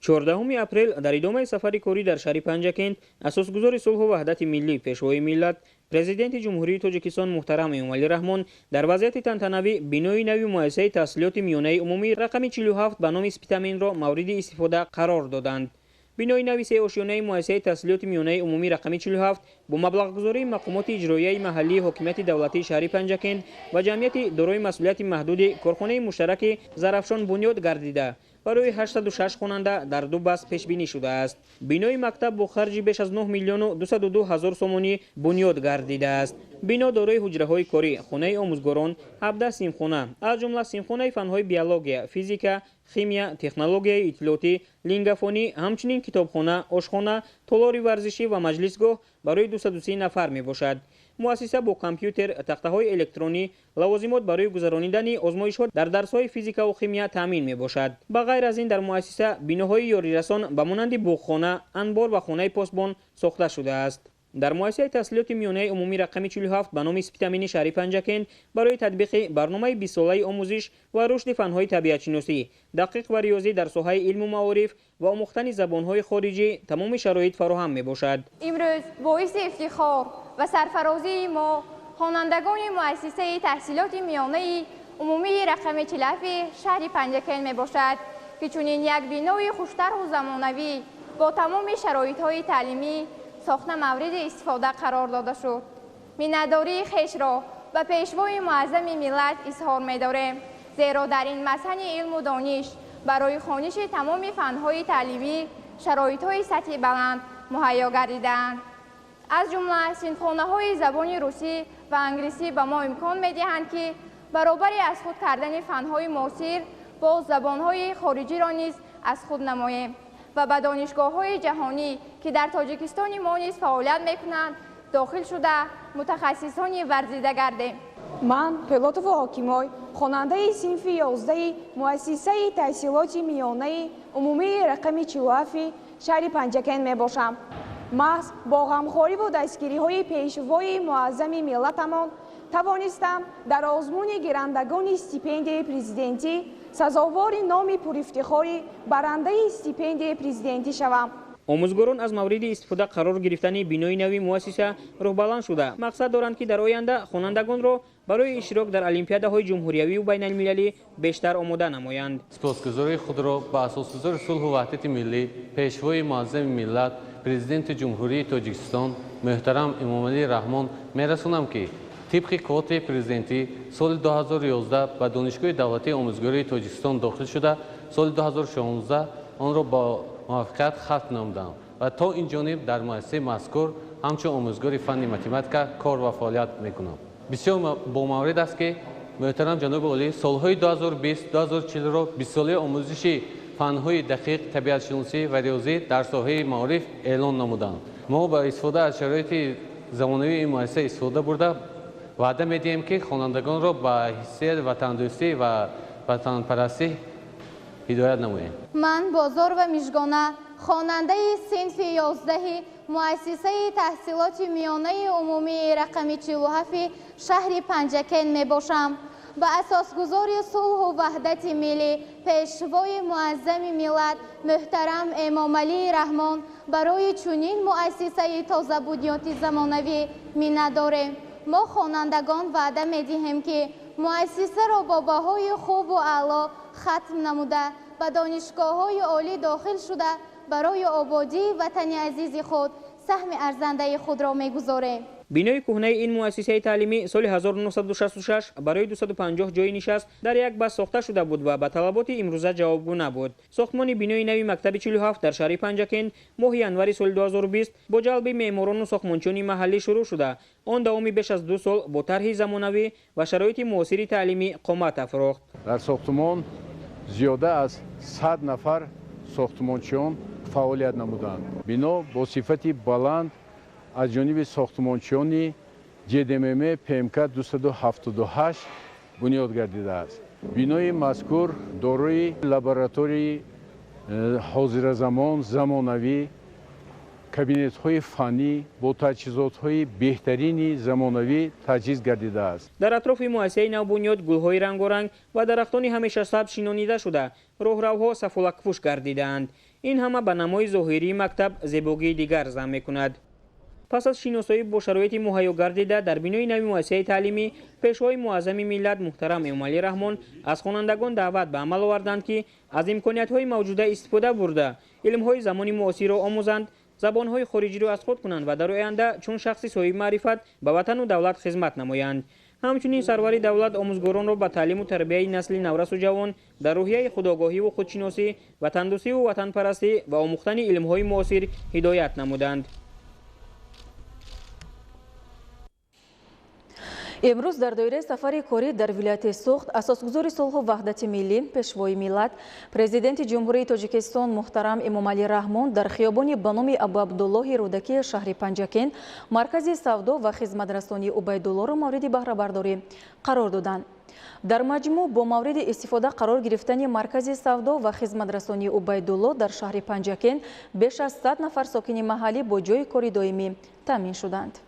14 اپریل در ادامه سفر کاری در شهر پنجکن اساسگذار صلح و وحدت ملی پیشوای ملت پرزیدنت جمهوری تاجیکستان محترم امومالی رحمان در وضعیت تنتنوی بینای نوی مؤسسه تحصیلات میانه عمومی رقم 47 به نام اسپیتامین را مورد استفاده قرار دادند. بینای نوی سه آشیانه مؤسسه تحصیلات میانه عمومی رقم 47 با مبلغ‌گذاری مقامات اجرایی محلی حاکمیت دولتی شهر پنجکن و جمعیت دارای مسئولیت محدود کارخانه مشترک ظرفشان بنیاد گردیده برای 806 خواننده در 2 بخش پیش بینی شده است. بینای مکتب با خرج بیش از 9 میلیون و 202 هزار سومانی بنیاد گردیده است. بنا دارای حجره‌های کاری، خانه آموزگاران، 17 سیمخانه، از جمله سیمخانه فن‌های بیولوژی، فیزیک، خیمیا، تکنولوژی اطلاعاتی، لینگافونی، همچنین کتابخانه، آشخانه، تالاری ورزشی و مجلسگاه برای 230 نفر میباشد. مؤسسه با کامپیوتر، تخته‌های الکترونی، لوازمات برای گذرانیدن آزمایش‌ها در درس‌های فیزیک و شیمی تامین میباشد. به غیر از این در مؤسسه بیناهای یاری رسان به مانند بوخانه، انبار و خانه پاسبان ساخته شده است. در مؤسسه تحصیلات میانه عمومی رقم 47 به نام اسپیتامین شهر پنجکن برای تطبیق برنامه 20 ساله آموزش و رشد فن‌های طبیعت شناسی، دقیق و ریاضی در ساحه علم و معارف و آموختن زبان‌های خارجی تمام شرایط فراهم میباشد. امروز باعث افتخار و سرفرازی ما خوانندگان مؤسسه تحصیلات میانه عمومی رقم 47 شهر پنجکن میباشد که چنین یک بینای خوشتر و زمانوی با تمام شرایط‌های تعلیمی ساخته مورد استفاده قرار داده شد. مینداری خیش را به پیشوای معظم ملت اظهار می‌داریم، زیرا در این مسحن علم و دانش برای خوانش تمام فن‌های تعلیمی شرایط‌های سطح بلند مهیا گردیدند. از جمله صنفخانه‌های زبان روسی و انگلیسی به ما امکان می‌دهند که برابر از خود کردن فن‌های معاصر با زبان‌های خارجی را نیز از خود نماییم و به دانشگاه‌های جهانی که در تاجیکستان ما نیز فعالیت می‌کنند داخل شده متخصصان ورزیده گردیم. من پلاتوف حاکمای خواننده صنف 11 مؤسسه تحصیلات میانه عمومی رقم 47 شهر پنجکن میباشم. محض با غمخواری و دستگیری‌های پیشوای معظم ملتمان توانستم در آزمون گیرندگان استیپندیای پرزیدنتی سزاوار نام پرافتخاری برنده استیپندیای پرزیدنتی شوم. آموزگاران از مورد استفاده قرار گرفتن بینای نوی مؤسسه روبلند شده مقصد دارند که در آینده خوانندگان را برای اشتراک در المپیادهای جمهوریوی و بین المللی بیشتر آماده نمایند. سپاسگزاری خود را به اساسگذار صلح و وحدت ملی پیشوای معظم ملت پرزیدنت جمهوری تاجیکستان محترم امومالی رحمان میرسانم که طبق کادر پرزیدنتی سال 2011 به دانشگاه دولتی آموزگاری تاجیکستان داخل شده، سال 2016 آن را با موفقیت ختم نمودم و تا این جانب در مؤسسه مذکور همچون آموزگار فن متماتیک کار و فعالیت میکنم. بسیار با مورد است که محترم جناب عالی سالهای 2020-2040 را 20 ساله آموزش فن‌های دقیق طبیعت شناسی و ریاضی در ساحه معارف اعلان نمودند. ما با استفاده از شرایط زمانوی این مؤسسه استفاده برده وعده می‌دهیم که خوانندگان را با حیثیت وطن دوستی و وطن پرستی هدایت نماییم. من بازار و میشگانه خواننده صنف 11 مؤسسه تحصیلات میانه عمومی رقم 47 شهر پنجکن می باشم. با اساسگذار صلح و وحدت ملی پیشوای معظم ملت محترم امامعلی رحمان برای چنین مؤسسه تازه بنیادی زمانوی منت داریم. ما خوانندگان وعده می دهیم که مؤسسه را با بهای خوب و اعلی ختم نموده به دانشگاه‌های عالی داخل شده برای آبادی وطن عزیز خود سهم ارزنده خود را می‌گذاریم. بینای کهنه این مؤسسه تعلیمی سال 1966 برای 250 جای نشست در یک بس ساخته شده بود و به طلبات امروزه جوابگو نبود. ساختمان بینای نوی مکتب 47 در شهر پنجکن ماه ینوری سال 2020 با جلب معماران و ساختمانچیان محلی شروع شده. آن دوامی بیش از 2 سال با طرح زمانوی و شرایط معاصر تعلیمی قامت افروخت. در ساختمان زیاده از 100 نفر ساختمانچیان فعالیت نمودند. بنا با صفت بلند از جانب ساختمانچیان JDMM PMK 278 بنیاد گردیده است. بینای مذکور دارای لابراتوری حاضر زمان زمانوی، کابینت های فنی با تجهیزات های بهترین زمانوی تجهیز گردیده است. در اطراف مؤسسه نو بنیاد گل های رنگارنگ و درختان همیشه سبز شینانیده شده، راهروها سفالک‌پوش گردیدند. این همه به نمای ظاهری مکتب زیبایی دیگر ضم می‌کند. پس از شناسایی با شرایط مهیا گردیده در بینای نوی مؤسسه تعلیمی، پیشوای معظم ملت محترم امامعلی رحمان از خوانندگان دعوت به عمل آوردند که از امکانیت‌های موجوده استفاده برده، علم‌های زمانی معاصر را آموزند، زبان‌های خارجی را از خود کنند و در آینده چون شخصی صاحب معرفت به وطن و دولت خدمت نمایند. همچنین سرور دولت آموزگاران را به تعلیم و تربیت نسل نورس و جوان در روحیه خودآگاهی و خودشناسی، وطن‌دوستی و وطن پرستی و آموختن علم‌های معاصر هدایت نمودند. امروز در دایره سفر کاری در ولایت سوخت اساسگذار صلح و وحدت ملی پیشوای ملت پرزیدنت جمهوری تاجیکستان محترم امامعلی رحمان در خیابان به نام ابو عبدالله رودکی شهر پنجکن مرکز سودا و خدمت رسانی عبیدالله را مورد بهره برداری قرار دادند. در مجموع با مورد استفاده قرار گرفتن مرکز سودا و خدمت رسانی عبیدالله در شهر پنجکن بیش از 100 نفر ساکن محلی با جای کاری دائمی تامین شدند.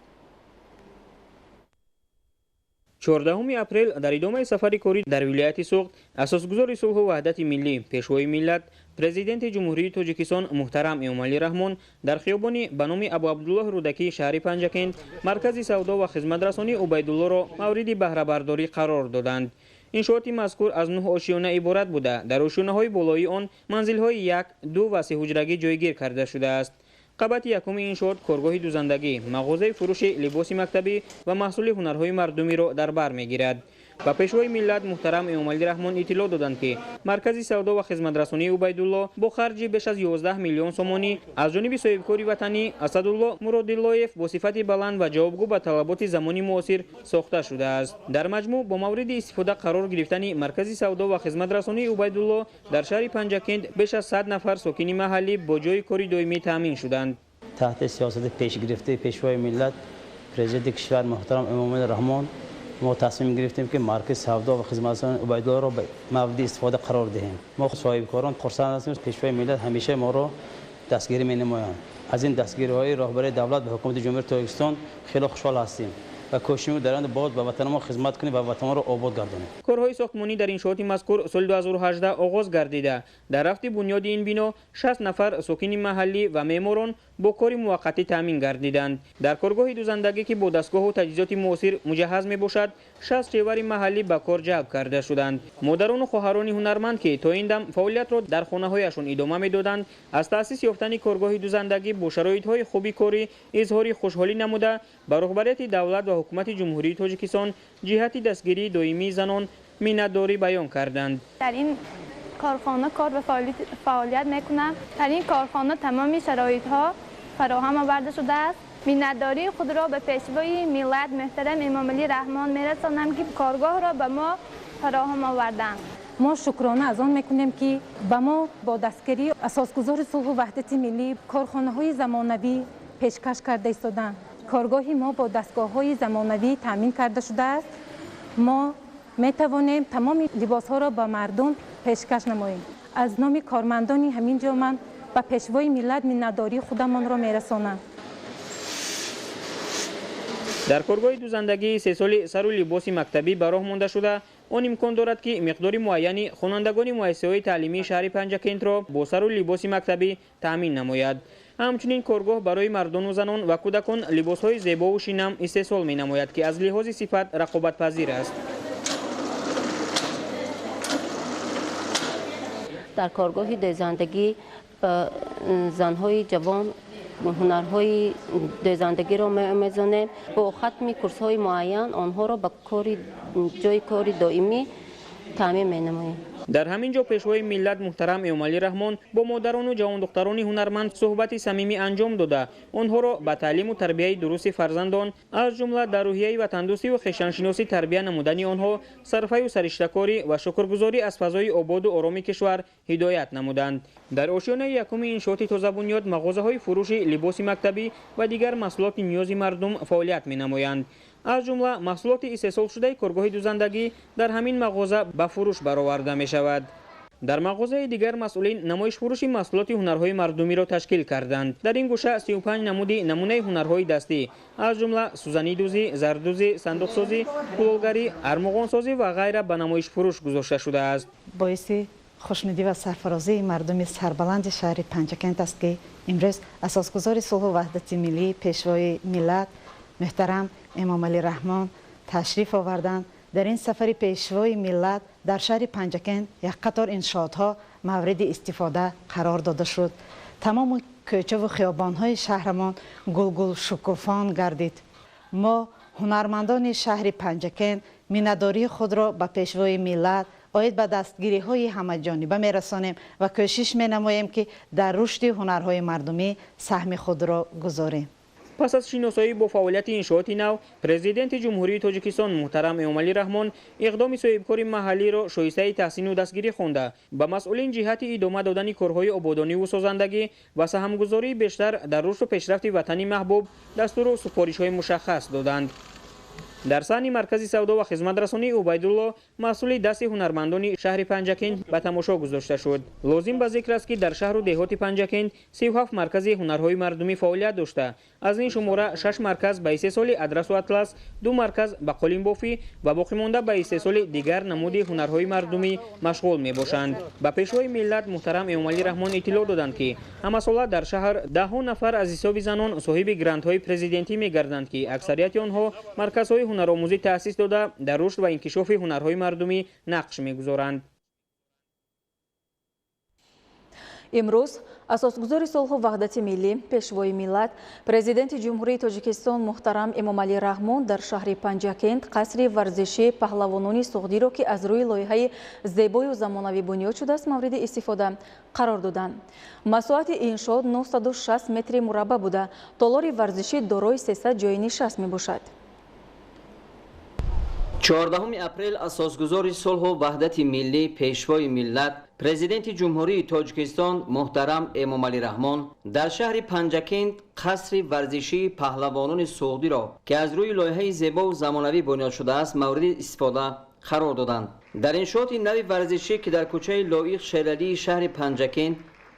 14 اپریل در ادامه سفر کاری در ولایت سوخت اساسگذار صلح و وحدت ملی پیشوای ملت پرزیدنت جمهوری تاجیکستان محترم امامعلی رحمان در خیابان به نام ابو عبدالله رودکی شهر پنجکن مرکز سودا و خدمت رسانی عبیدالله را مورد بهره برداری قرار دادند. انشاءات مذکور از 9 آشیانه عبارت بوده. در آشیانه‌های بالایی آن منزل‌های 1، 2 و 3 حجرگی جایگیر کرده شده است. قبط یکم انشاءات کارگاه دوزندگی، مغازه فروش لباس مکتبی و محصول هنرهای مردمی را در بر میگیرد. و پیشوای ملت محترم امامعلی رحمان اطلاع دادند که مرکز سودا و خدمت رسانی عبیدالله با خرج بیش از 11 میلیون سومانی از جانب صاحبکاری وطنی اسدالله مراداللهیف با صفت بلند و جوابگو به طلبات زمانی معاصر ساخته شده است. در مجموع با مورد استفاده قرار گرفتن مرکز سودا و خدمت رسانی عبیدالله در شهر پنجکن بیش از 100 نفر ساکن محلی با جای کاری دائمی تامین شدند. تحت سیاست پیشگرفته پیشوای ملت پرزیدنت کشور محترم امامعلی رحمان ما تصمیم گرفتیم که مرکز سودا و خدمت رسانی عبیدالله را به مورد استفاده قرار دهیم. ما صاحبکاران خرسند هستیم. پیشوای ملت همیشه ما را دستگیری می‌نمایند. از این دستگیری‌های راهبری دولت به حکومت جمهوری تاجیکستان خیلی خوشحال هستیم و کوشش در آینده باید به وطن ما خدمت کنیم و وطن ما را آباد گردانیم. کارهای ساختمانی در انشاءات مذکور سال 2018 آغاز گردیده. در رفت بنیاد این بنا 60 نفر ساکن محلی و معماران با کار موقتی تامین گردیدند. در کارگاه دوزندگی که با دستگاه و تجهیزات معاصر مجهز می باشد 60 شیوه محلی به کار جلب کرده شدند. مادران و خواهران هنرمند که تا این دم فعالیت را در خانه‌هایشان ادامه می‌دادند از تأسیس یافتن کارگاه دوزندگی با شرایط‌های خوبی کاری اظهار خوشحالی نموده با رهبریت دولت و حکومت جمهوری تاجیکستان جهت دستگیری دائمی زنان منتداری بیان کردند. در این کارخانه کار و فعالیت میکنم. در این کارخانه تمامی شرایط ها فراهم آورده شده است. مینداری خود را به پیشوای ملت محترم امام علی رحمان میرسانم که کارگاه را به ما فراهم آوردند. ما شکرانه از آن میکنیم که به ما با دستگیری اساسگزار صلح و وحدت ملی کارخانه های زمانوی پیشکش کرده ایستادند. کارگاه ما با دستگاه های زمانوی تامین کرده شده است. ما می توانیم تمام لباس ها را به مردم پیشکش نماییم. از نام کارمندان همین جا من به پیشوای ملت مینداری خودمان را میرسانم. در کارگاه دوزندگی 3 ساله سر و لباس مکتبی به راه مانده شده، آن امکان دارد که مقدار معینی خوانندگان مؤسسه‌های تعلیمی شهر پنجکند را با سر و لباس مکتبی تامین نماید. همچنین کارگاه برای مردان و زنان و کودکان لباس‌های زیبا و شینم استحصال می‌نماید که از لحاظ صفت رقابت پذیر است. در کارگاه دوزندگی زن‌های جوان هنرهای دوزندگی را می‌آموزانیم. با ختم کورس‌های معین آنها را به جای کار دائمی تعمیم می‌نماییم. در همین جا پیشوای ملت محترم امام علی رحمان با مادران و جوان دختران هنرمند صحبت صمیمی انجام داده آنها را به تعلیم و تربیت درست فرزندان از جمله در روحیه و تندرستی و خویشتن‌شناسی تربیت نمودن آنها صرفه و سرشته‌کاری و شکرگزاری از فضای آباد و آرام کشور هدایت نمودند. در آشیانه یکم انشاءات تازه بنیاد مغازه‌های فروش لباس مکتبی و دیگر محصولات نیاز مردم فعالیت می‌نمایند. از جمله محصولات استحصال شده کارگاه دوزندگی در همین مغازه به فروش برآورده می شود. در مغازه دیگر مسئولین نمایش فروش محصولات هنرهای مردمی را تشکیل کردند. در این گوشه 35 نمودی نمونه هنرهای دستی از جمله سوزنی دوزی، زردوزی، صندوق سازی، کلوگری، ارمغان سازی و غیره به نمایش فروش گذاشته شده است. باعث خوشنودی و سرفرازی مردم سربلند شهر پنجکند است که امروز اساسگزار صلح و وحدت ملی پیشوای ملت محترم امام علی رحمان تشریف آوردند. در این سفر پیشوای ملت در شهر پنجکند یک قطار انشاءات‌ها مورد استفاده قرار داده شد. تمام کوچه و خیابان‌های شهرمان گل شکوفان گردید. ما هنرمندان شهر پنجکند مینداری خود را به پیشوای ملت آید به دستگیری‌های همه‌جانبه می‌رسانیم و کوشش می‌نماییم که در رشد هنرهای مردمی سهم خود را گذاریم. پس از شناسایی با فعالیت انشاءات نو، پرزیدنت جمهوری تاجیکستان محترم امام علی رحمان اقدام صاحبکار محلی را شایسته تحسین و دستگیری خوانده به مسئولین جهت ادامه دادن کارهای آبادانی و سازندگی و سهمگذاری بیشتر در رشد و پیشرفت وطنی محبوب دستور و سفارش‌های مشخص دادند. در صحن مرکز سودا و خدمت رسانی عبیدالله مسئول دست هنرمندان شهر پنجکند به تماشا گذاشته شد. لازم به ذکر است که در شهر و دهات پنجکند 37 مرکز هنرهای مردمی فعالیت داشته. از این شماره 6 مرکز به استحصال ادرس و اطلس، 2 مرکز به قالین بافی و باقی مانده به استحصال دیگر نمود هنرهای مردمی مشغول می باشند. به پیشوای ملت محترم امام علی رحمان اطلاع دادند که همه ساله در شهر 10 نفر از حساب زنان صاحب گرانت‌های پرزیدنتی می گردند که اکثریت آنها مرکزهای هنرآموزی تأسیس داده در رشد و انکشاف هنرهای مردمی نقش می‌گذارند. امروز اساسگزار صلح و وحدت ملی پیشوای ملت پرزیدنت جمهوری تاجیکستان محترم امام علی رحمان در شهر پنجکند قصر ورزشی پهلوانان سوغدی را که از روی لایحه زیبای و زمانوی بنیاد شده است مورد استفاده قرار دادند. مساحت انشاء 960 متر مربع بوده. تالار ورزشی دارای 300 جای نشست میباشد. 14 اپریل اساسگزار صلح و وحدت ملی پیشوای ملت پرزیدنت جمهوری تاجیکستان محترم امام علی رحمان در شهر پنجکند قصر ورزشی پهلوانان سوغدی را که از روی لایحه زیبا و زمانوی بنیاد شده است مورد استفاده قرار دادند. در انشاءات نوی ورزشی که در کوچه لایق شیرعلی شهر پنجکند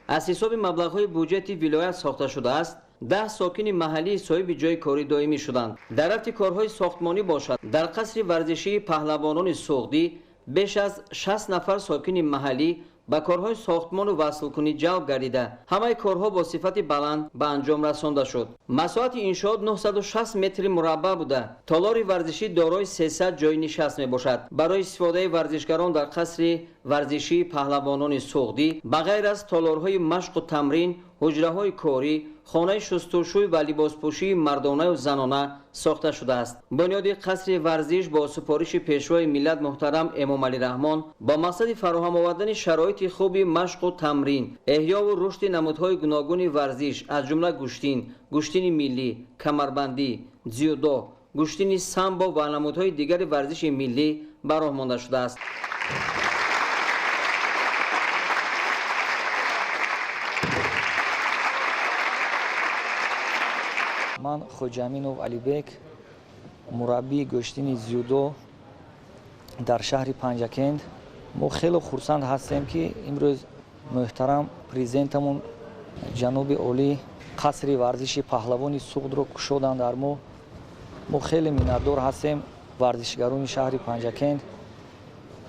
از حساب مبلغ‌های بودجه ولایت ساخته شده است 10 ساکن محلی صاحب جای کاری دائمی شدند. در رفت کارهای ساختمانی باشد در قصر ورزشی پهلوانان سوغدی بیش از 60 نفر ساکن محلی با کارهای ساختمان و وصلکنی جلب گردیده همه کارها با صفت بلند به انجام رسانده شد. مساحت انشاءات 960 متر مربع بوده. تالار ورزشی دارای 300 جای نشست می باشد. برای استفاده ورزشگران در قصر ورزشی پهلوانان سوغدی بغیر از تالارهای مشق و تمرین ҳуҷраҳои корӣ, хонаи шустушӯй ва либоспӯшии мардонаю занона сохта шудааст. бунёди қасри варзиш бо супориши пешвои миллат муҳтарам Эмомалӣ Раҳмон ба мақсади фароҳам овардани шароити хуби машқу тамрин, эҳёву рушди намудҳои гуногуни варзиш аз ҷумла гӯштин, гӯштини миллӣ, камарбандӣ, дзюдо, гӯштини самбо ва намудҳои дигари варзиши миллӣ ба роҳ монда шудааст. ман Хоҷаминов Алибек, мураббии гӯштини дзюдо дар шаҳри Панҷакент. мо хеле хурсанд ҳастем, ки имрӯз муҳтарам президентамон ҷаноби олӣ қасри варзиши паҳлавони суғдро кушоданд дар мо. мо хеле миннатдор ҳастем варзишгарони шаҳри Панҷакент,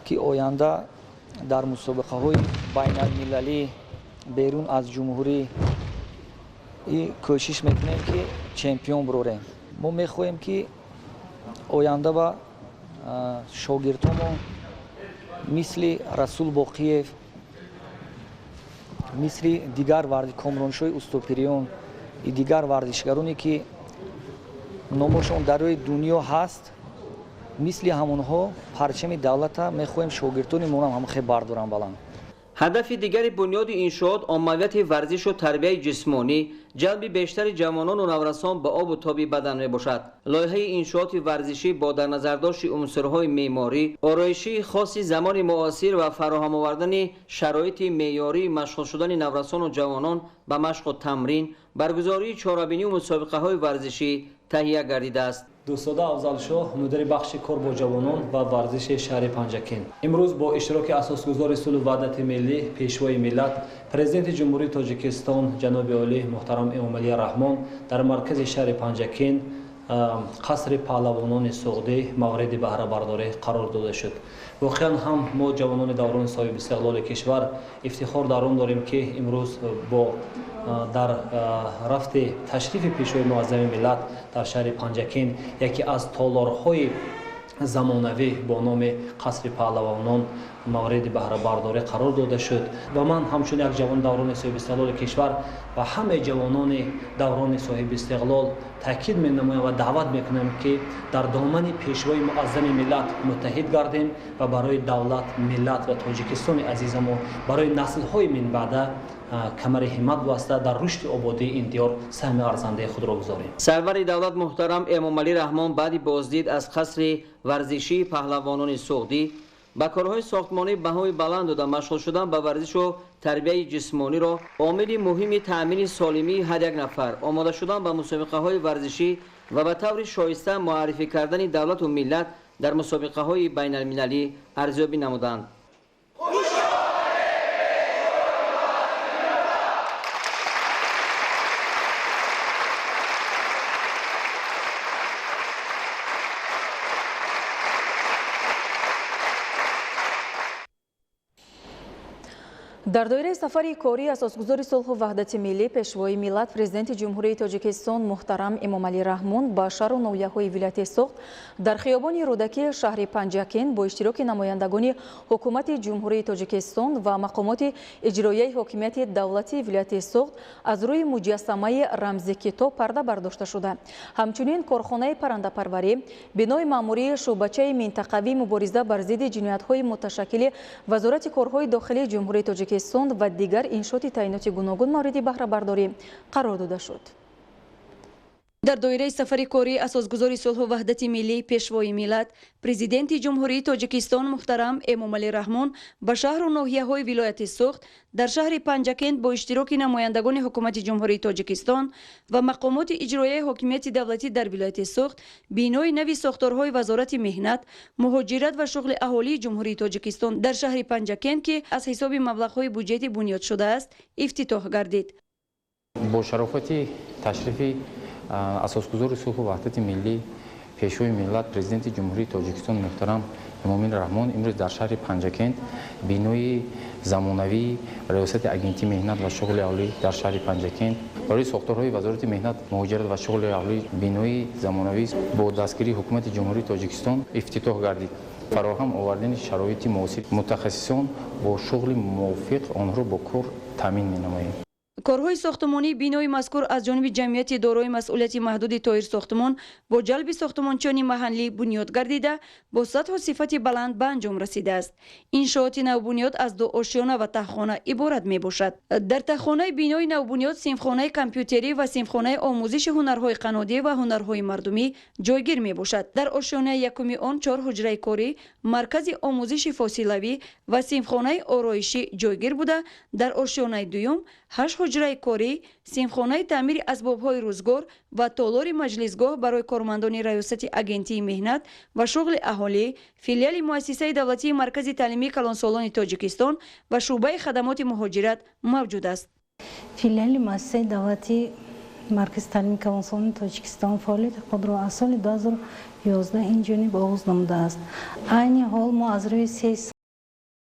ки оянда дар мусобиқаҳои байналмилалӣ берун аз ҷумҳурӣ кӯшиш мекунем, ки чемпион бурорем. мо мехоҳем, ки оянда ба шогирдҳомон мисли Расул Боқиев, мисли дигар Комроншои Уступириён и дигар варзишгароне, ки номошон дар рӯи дунё ҳаст, мисли ҳамонҳо парчами давлата мехоҳем шогирдони монам ҳамахе бардорам баланд. ҳадафи дигари бунёди иншоот оммавияти варзишу тарбияи ҷисмонӣ ҷалби бештари ҷавонону наврасон ба обу тоби бадан мебошад. лоиҳаи иншооти варзишӣ бо дар назардошти унсурҳои меъморӣ, ороишии хоси замони муосир ва фароҳам овардани шароити меъёрии машғул шудани наврасону ҷавонон ба машқу тамрин, баргузории чорабинию мусобиқаҳои варзишӣ таҳия гардидааст. дӯстода Афзалшоҳ, мудири бахши кор бо ҷавонон ва варзиши шаҳри Панҷакент. имрӯз бо иштироки асосгузори сулҳу ваҳдати миллӣ, пешвои миллат, президенти ҷумҳурии Тоҷикистон ҷаноби олӣ муҳтарам Эмомалӣ Раҳмон дар маркази шаҳри Панҷакент қасри паҳлавонони суғдӣ мавриди баҳрабардорӣ қарор дода шуд. воқеан ҳам мо ҷавонони даврони соҳиби истиқлоли кишвар ифтихор дар он дорем, ки имрӯз бо дар рафти ташрифи пешвои муаззами миллат дар шаҳри Панҷакент яке аз толорҳои замонавӣ бо номи қасри паҳлавонон мавриди баҳрабардорӣ қарор дода шуд ва ман ҳамчун як ҷавони даврони соҳиби истиқлоли кишвар ва ҳамаи ҷавонони даврони соҳиби истиқлол таъкид менамоям ва даъват мекунам, ки дар домани пешвои муаззами миллат муттаҳид гардем ва барои давлат, миллат ва Тоҷикистони азизамо, барои наслҳои минбаъда камари ҳиммат баста дар рушди ободии ин диёр саҳми арзандаи худро гузорем. сарвари давлат муҳтарам Эмомалӣ Раҳмон баъди боздид аз қасри варзишии паҳлавонони суғдӣ ба корҳои сохтмонӣ баҳои баланд дода машғул шудан ба варзишу тарбияи ҷисмониро омили муҳими таъмини солимии ҳар як нафар, омода шудан ба мусобиқаҳои варзишӣ ва ба таври шоиста муаррифӣ кардани давлату миллат дар мусобиқаҳои байналмилалӣ арзёбӣ намуданд. дар доираи сафари кории асосгузори сулҳу ваҳдати миллӣ пешвои миллат президенти ҷумҳурии Тоҷикистон муҳтарам Эмомалӣ Раҳмон ба шаҳру ноҳияҳои вилояти Суғд дар хиёбони Рӯдаки шаҳри Панҷакент бо иштироки намояндагони ҳукумати ҷумҳурии Тоҷикистон ва мақомоти иҷроияи ҳокимияти давлатии вилояти Суғд аз рӯи муҷассамаи рамзи китоб парда бардошта шуда. ҳамчунин корхонаи паррандапарварӣ, бинои маъмурии шӯъбачаи минтақавии мубориза бар зидди ҷиноятҳои муташаккили вазорати корҳои дохилии ҷумҳурии Тоҷикистон ва дигар иншооти таъиноти гуногун мавриди баҳрабардорӣ қарор дода шуд. дар доираи сафари кории асосгузори сулҳу ваҳдати миллӣ пешвои миллат президенти ҷумҳурии Тоҷикистон муҳтарам Эмомалӣ Раҳмон ба шаҳру ноҳияҳои вилояти Суғд дар шаҳри Панҷакент бо иштироки намояндагони ҳукумати ҷумҳурии Тоҷикистон ва мақомоти иҷроияи ҳокимияти давлатӣ дар вилояти Суғд бинои нави сохторҳои вазорати меҳнат, муҳоҷират ва шуғли аҳолии ҷумҳурии Тоҷикистон дар шаҳри Панҷакент, ки аз ҳисоби маблағҳои буҷети бунёд шудааст, ифтитоҳ гардид. бо шарофати ташрифи асосгузори сулҳу ваҳдати миллӣ пешвои миллат президенти ҷумҳурии Тоҷикистон муҳтарам Эмомалӣ Раҳмон имрӯз дар шаҳри Панҷакент бинои замонавии риёсати агентии меҳнат ва шуғли аҳолӣ дар шаҳри Панҷакент барои сохторҳои вазорати меҳнат, муҳоҷират ва шуғли аҳолӣ бинои замонавӣ бо дастгирии ҳукумати ҷумҳурии Тоҷикистон ифтитоҳ гардид. фароҳам овардани шароити муосир, мутахассисон бо шуғли мувофиқ онҳоро бо кор таъмин менамоем. корҳои сохтмонии бинои мазкур аз ҷониби ҷамъияти дорои масъулияти маҳдуди Тоҳир Сохтмон бо ҷалби сохтмончиёни маҳаллӣ бунёд гардида бо сатҳу сифати баланд ба анҷом расидааст. Иншооти навбунёд аз ду ошёна ва таҳхона иборат мебошад. дар таҳхонаи бинои навбунёд синфхонаи компютерӣ ва синфхонаи омӯзиши ҳунарҳои қаннодӣ ва ҳунарҳои мардумӣ ҷойгир мебошад. дар ошёнаи якуми он 4 ҳуҷраи корӣ, маркази омӯзиши фосилавӣ ва синфхонаи ороишӣ ҷойгир буда, дар ошёнаи дуюм 8 ҳуҷраи корӣ, синфхонаи таъмири асбобҳои рӯзгор ва толори маҷлисгоҳ барои кормандони раёсати агентии меҳнат ва шуғли аҳолӣ, филиали муассисаи давлатии маркази таълимии калонсолони Тоҷикистон ва шуъбаи хадамоти муҳоҷират мавҷуд аст. филиали муассисаи давлатии маркази таълимии калонсолони Тоҷикистон фаъолияти худро аз соли 2011 инҷониб оғоз намудааст. айни ҳол мо аз рӯи